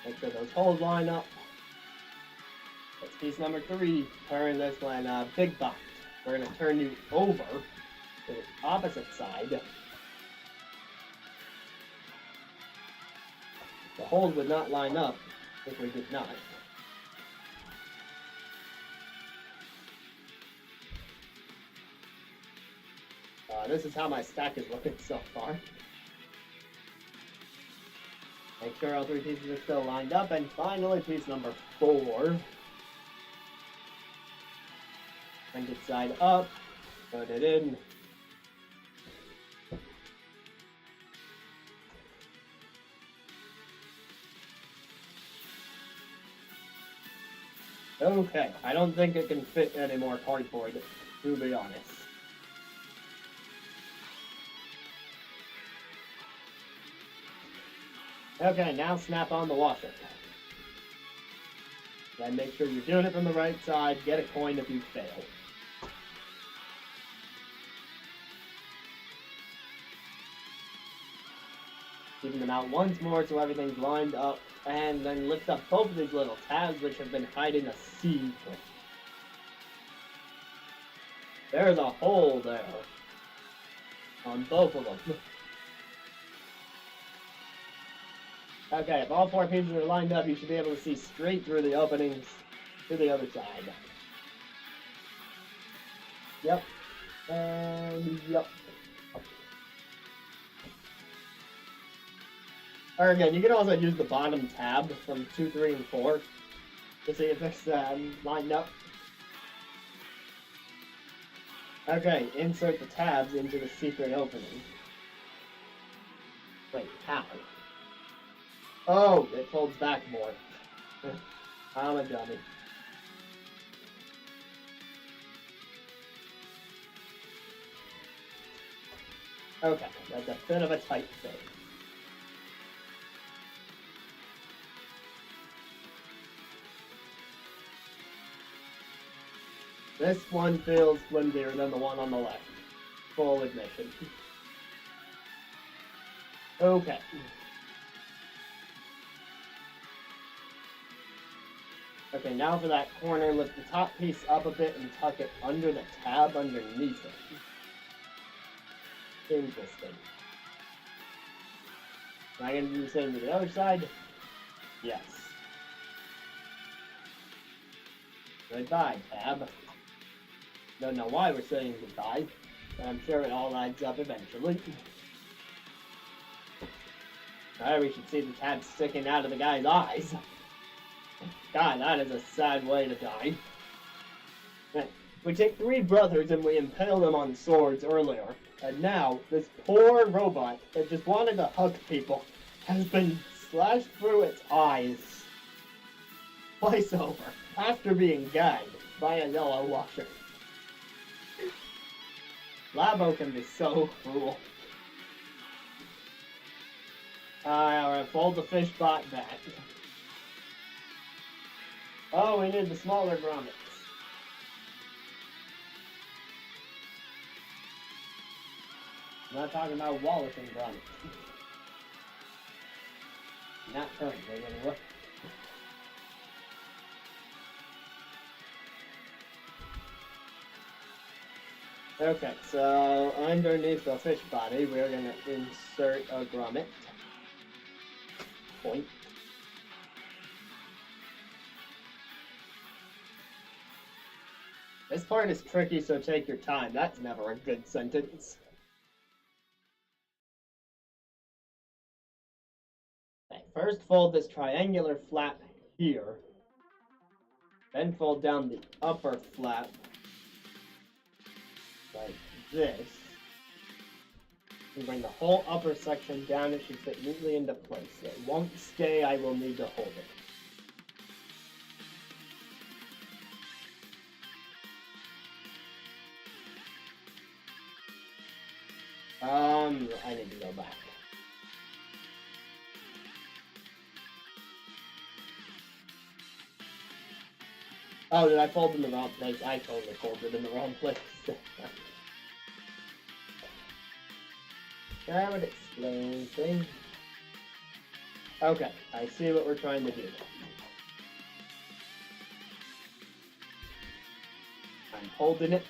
Make sure those holes line up. That's piece number 3. Turn this one, Big Bot. We're going to turn you over to the opposite side. The holes would not line up if we did not. This is how my stack is looking so far. Make sure all 3 pieces are still lined up. And finally, piece number 4. Bend it side up. Put it in. Okay, I don't think it can fit any more cardboard, to be honest. Okay, now snap on the washer. Then make sure you're doing it from the right side. Get a coin if you fail. Even them out once more so everything's lined up. And then lift up both of these little tabs which have been hiding a secret. There's a hole there. On both of them. Okay, if all four pieces are lined up, you should be able to see straight through the openings to the other side. Yep. And yep. Or again, you can also use the bottom tab from 2, 3, and 4 to see if it's lined up. Okay, insert the tabs into the secret opening. Wait, how? Oh, it folds back more. I'm a dummy. Okay, that's a bit of a tight fit. This one feels flimsier than the one on the left. Full admission. Okay. Okay, now for that corner, lift the top piece up a bit and tuck it under the tab underneath it. Interesting. Am I going to do the same to the other side? Yes. Goodbye, tab. Don't know why we're saying goodbye, but I'm sure it all adds up eventually. Alright, we should see the tab sticking out of the guy's eyes. God, that is a sad way to die. We take 3 brothers and we impale them on swords earlier, and now this poor robot that just wanted to hug people has been slashed through its eyes. Twice over, after being gagged by a yellow washer. Labo can be so cruel. Alright, fold the fish bot back. Oh, we need the smaller grommets. I'm not talking about Wallace and grommets. Not currently, anyway. Okay, so underneath the fish body, we're going to insert a grommet. Point. This part is tricky, so take your time. That's never a good sentence. Okay, first fold this triangular flap here. Then fold down the upper flap like this. And bring the whole upper section down. It should fit neatly into place. It won't stay. I will need to hold it. I need to go back. Oh, did I fold in the wrong place? I totally folded in the wrong place. That would explain things. Okay, I see what we're trying to do. I'm holding it.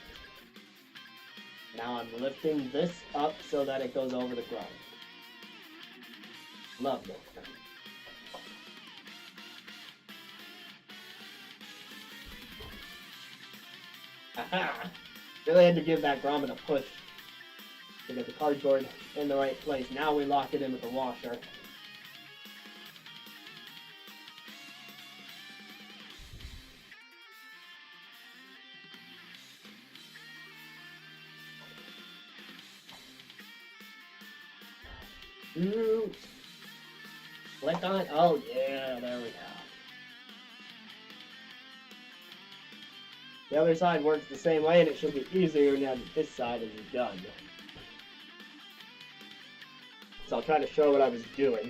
Now I'm lifting this up so that it goes over the ground. Lovely. Aha! Really had to give that grommet a push to get the cardboard in the right place. Now we lock it in with the washer. Click on it. Oh yeah, there we go. The other side works the same way, and it should be easier now that this side is done. So I'll try to show what I was doing.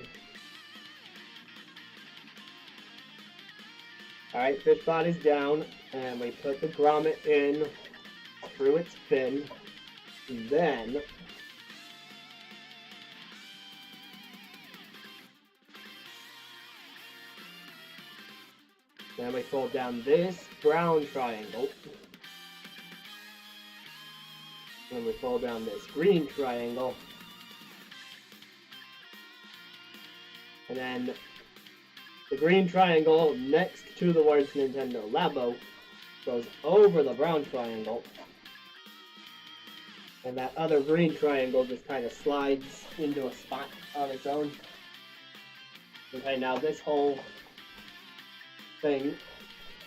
Alright, fish body's down, and we put the grommet in through its fin, and then we fold down this brown triangle, and we fold down this green triangle, and then the green triangle next to the words Nintendo Labo goes over the brown triangle, and that other green triangle just kind of slides into a spot on its own. Okay, now this whole thing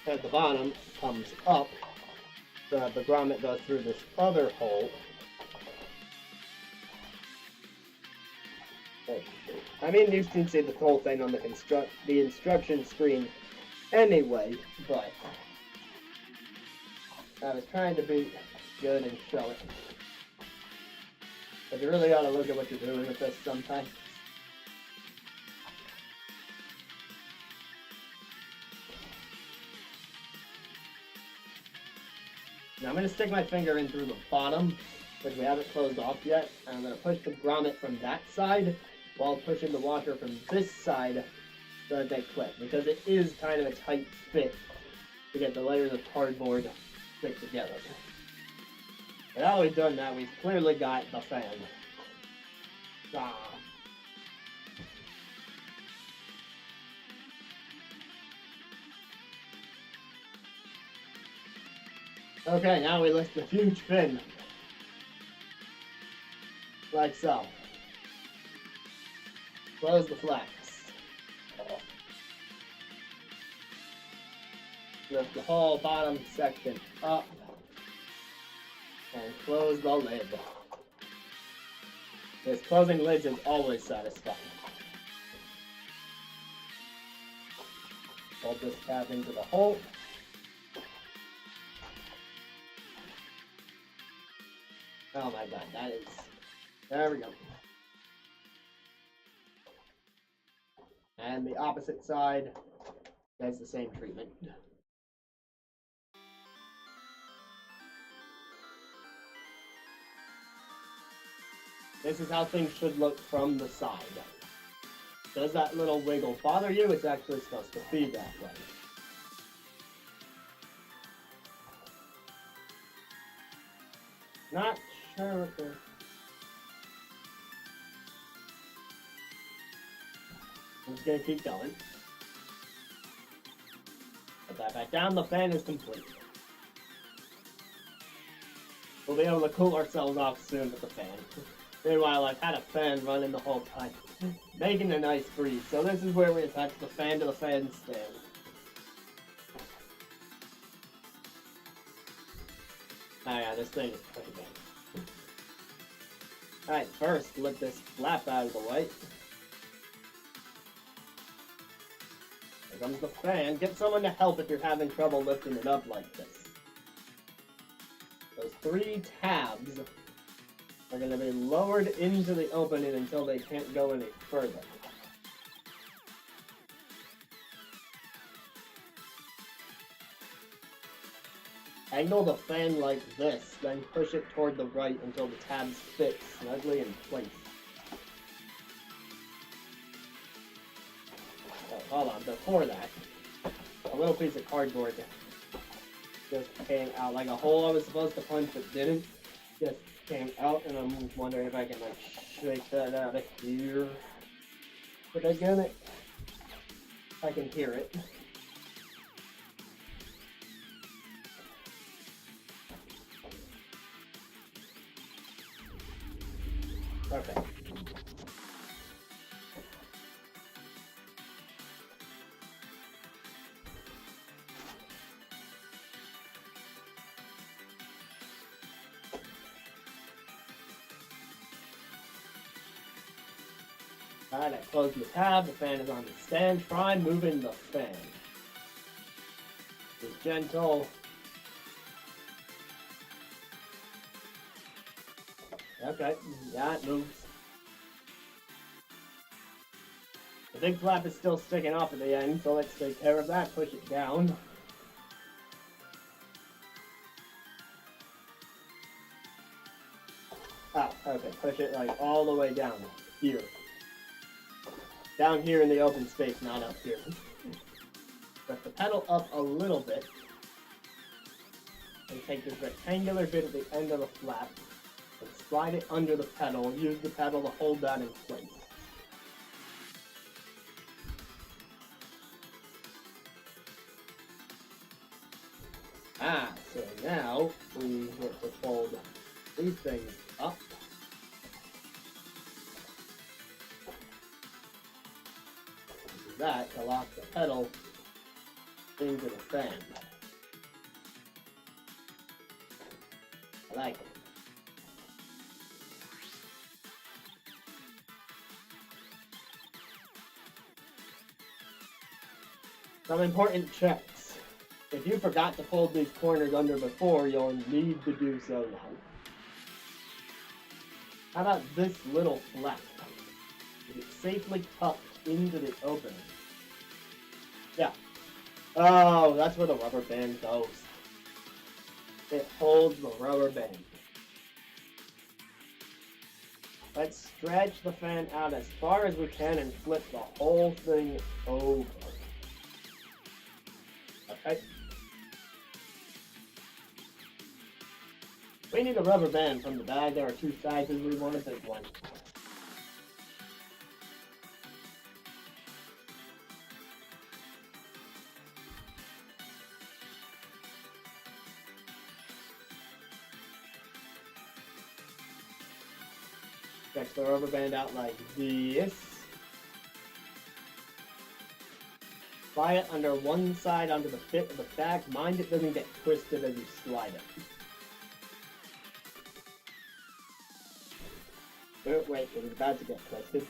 at the bottom comes up, so that the grommet goes through this other hole. I mean, you can see the whole thing on the instruction screen anyway, but I was trying to be good and show it. But you really ought to look at what you're doing with this sometimes. Now I'm going to stick my finger in through the bottom, which we haven't closed off yet, and I'm going to push the grommet from that side while pushing the washer from this side so that they click, because it is kind of a tight fit to get the layers of cardboard stick together. But now we've done that, we've clearly got the fan. Okay, now we lift the huge fin. Like so. Close the flaps. Lift the whole bottom section up. And close the lid. This closing lids is always satisfying. Hold this cap into the hole. Oh my god, that is... There we go. And the opposite side has the same treatment. This is how things should look from the side. Does that little wiggle bother you? It's actually supposed to be that way. Not sure what the... I'm just gonna keep going. Put that back down, the fan is complete. We'll be able to cool ourselves off soon with the fan. Meanwhile, I've had a fan running the whole time, making a nice breeze. So this is where we attach the fan to the fan stand. Oh yeah, this thing is pretty big. Alright, first, lift this flap out of the way. Here comes the fan. Get someone to help if you're having trouble lifting it up like this. Those 3 tabs are going to be lowered into the opening until they can't go any further. Angle the fan like this, then push it toward the right until the tabs fit snugly in place. Oh, hold on, before that, a little piece of cardboard just came out, like a hole I was supposed to punch but didn't. Just came out, and I'm wondering if I can like shake that out of here. But again, I can hear it. Okay. Alright, I closed the tab, the fan is on the stand. Try moving the fan. Be gentle. Okay, yeah, it moves. The big flap is still sticking off at the end, so let's take care of that. Push it down. Ah, okay, push it like all the way down here. Down here in the open space, not up here. Lift the pedal up a little bit. And take this rectangular bit at the end of the flap and slide it under the pedal. Use the pedal to hold that in place. Ah, so now we get to fold these things up. Do that to lock the pedal into the fan. I like it. Some important checks. If you forgot to fold these corners under before, you'll need to do so now. How about this little flap? Is it safely tucked into the opening? Yeah. Oh, that's where the rubber band goes. It holds the rubber band. Let's stretch the fan out as far as we can and flip the whole thing over. Okay. We need a rubber band from the bag. There are two sizes. We want a big one. Stretch the rubber band out like this. Slide it under one side onto the fit of the bag. Mind it doesn't get twisted as you slide it. Oh, wait, it was about to get twisted.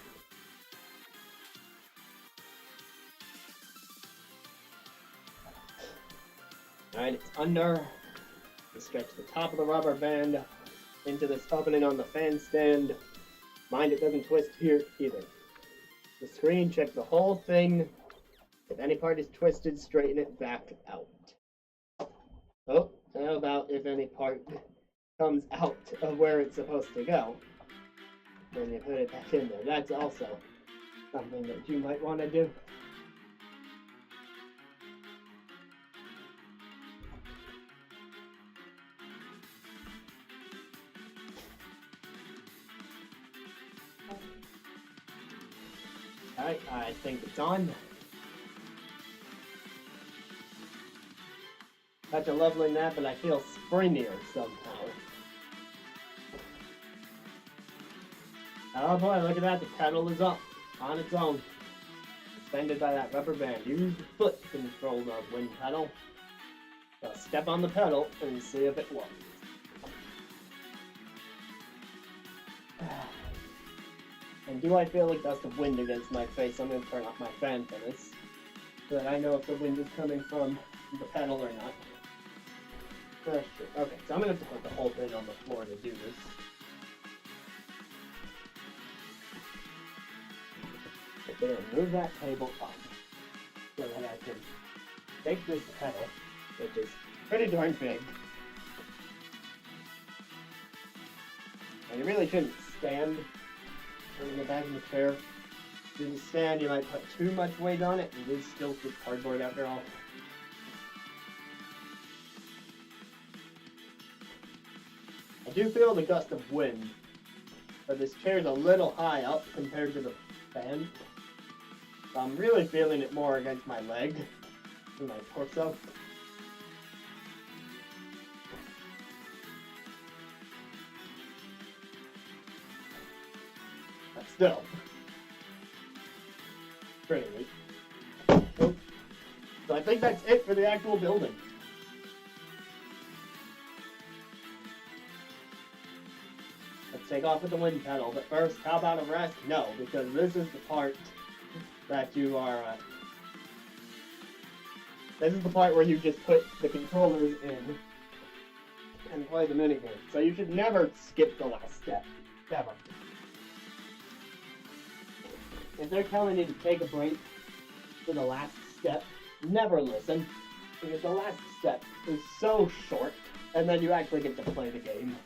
Alright, it's under. You stretch the top of the rubber band into this opening on the fan stand. Mind it doesn't twist here either. The screen, check the whole thing. If any part is twisted, straighten it back out. Oh, how about if any part comes out of where it's supposed to go? Then you put it back in there. That's also something that you might want to do. Alright, I think it's on. Such a lovely nap, but I feel springier somehow. Oh boy, look at that, the pedal is up on its own. Suspended by that rubber band. Use the foot to control the wind pedal. So step on the pedal and see if it works. And do I feel a gust of wind against my face? I'm going to turn off my fan for this, so that I know if the wind is coming from the pedal or not. Okay, so I'm going to have to put the whole thing on the floor to do this. I'm going to move that table up so that I can take this pedal, which is pretty darn big. And you really shouldn't stand on the back of the chair. If you stand, you might put too much weight on it. It is still good cardboard after all. I do feel the gust of wind, but this chair's a little high up compared to the fan. So I'm really feeling it more against my leg than my torso. But still, pretty neat. So I think that's it for the actual building. Let's take off with the wind pedal. But first, how about a rest? No, because this is the part that you are... this is the part where you just put the controllers in and play the minigame. So you should never skip the last step. Never. If they're telling you to take a break for the last step, never listen. Because the last step is so short, and then you actually get to play the game.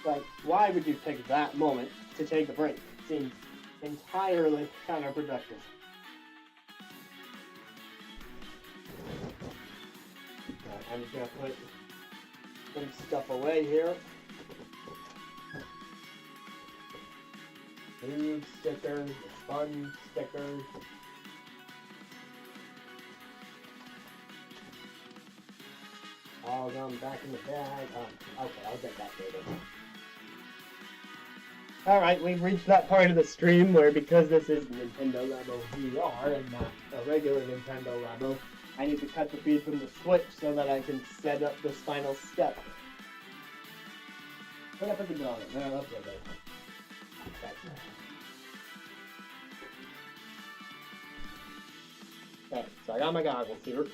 Like, why would you pick that moment to take a break? It seems entirely counterproductive. I'm just gonna put some stuff away here. New stickers, fun stickers. All gone back in the bag. Okay, I'll get that later. Alright, we've reached that part of the stream where, because this is Nintendo Labo VR and not a regular Nintendo Labo, I need to cut the feed from the Switch so that I can set up this final step. What up at the dog? No, up there. Okay, so I got my goggles here.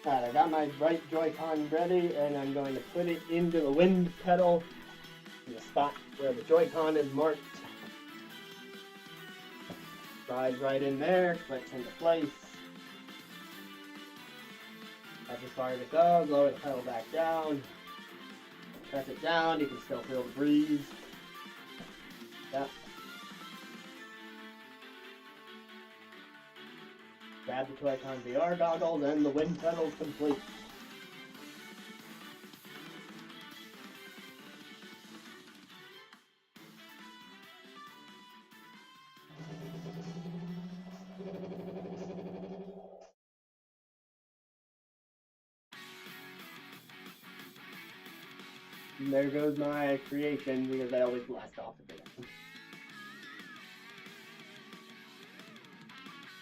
Alright, I got my right Joy-Con ready, and I'm going to put it into the wind pedal in the spot where the Joy-Con is marked. Slides right in there, clicks into place. That's as far as it goes. Lower the pedal back down. Press it down, you can still feel the breeze. Yep. Grab the Joy-Con VR goggles and the wind pedal is complete. And there goes my creation, because I always blast off a bit.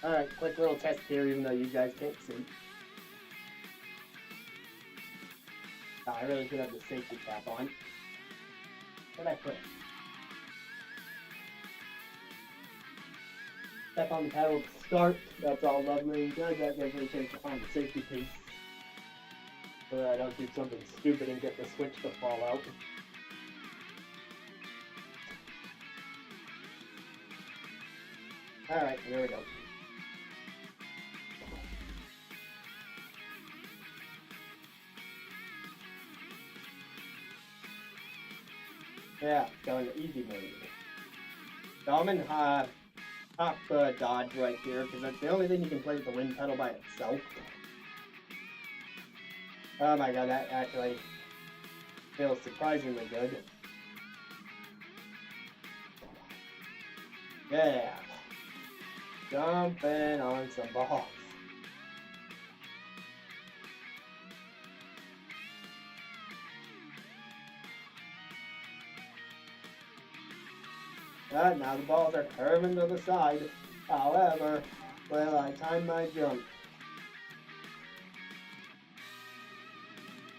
Alright, quick little test here, even though you guys can't see. Oh, I really should have the safety cap on. Where'd I put it? Step on the pedal to start. That's all lovely and good. That gives me a chance to find the safety piece, so that I don't do something stupid and get the switch to fall out. Alright, here we go. Yeah, going to easy mode. So I'm in top dodge right here, because that's the only thing you can play with the wind pedal by itself. Oh my god, that actually feels surprisingly good. Yeah. Jumping on some balls. Now the balls are curving to the side. However, will I time my jump?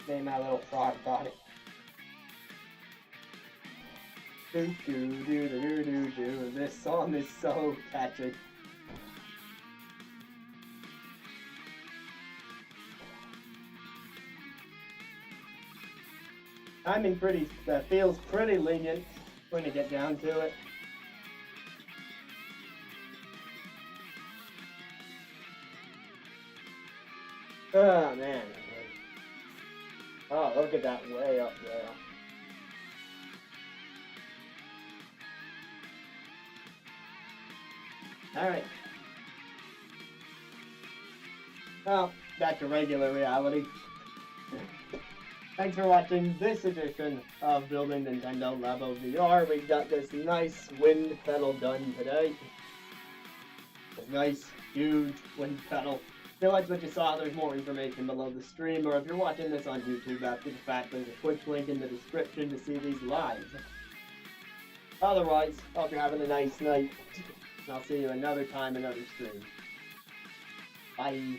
Made my little frog body. Do do do do do do. This song is so catchy. Timing feels pretty lenient when you get down to it. Oh man. Oh, look at that way up there. Alright. Well, back to regular reality. Thanks for watching this edition of Building Nintendo Labo VR. We got this nice wind pedal done today. This nice, huge wind pedal If you liked what you saw, there's more information below the stream, or if you're watching this on YouTube after the fact, there's a Twitch link in the description to see these live. Otherwise, hope you're having a nice night, and I'll see you another time, another stream. Bye.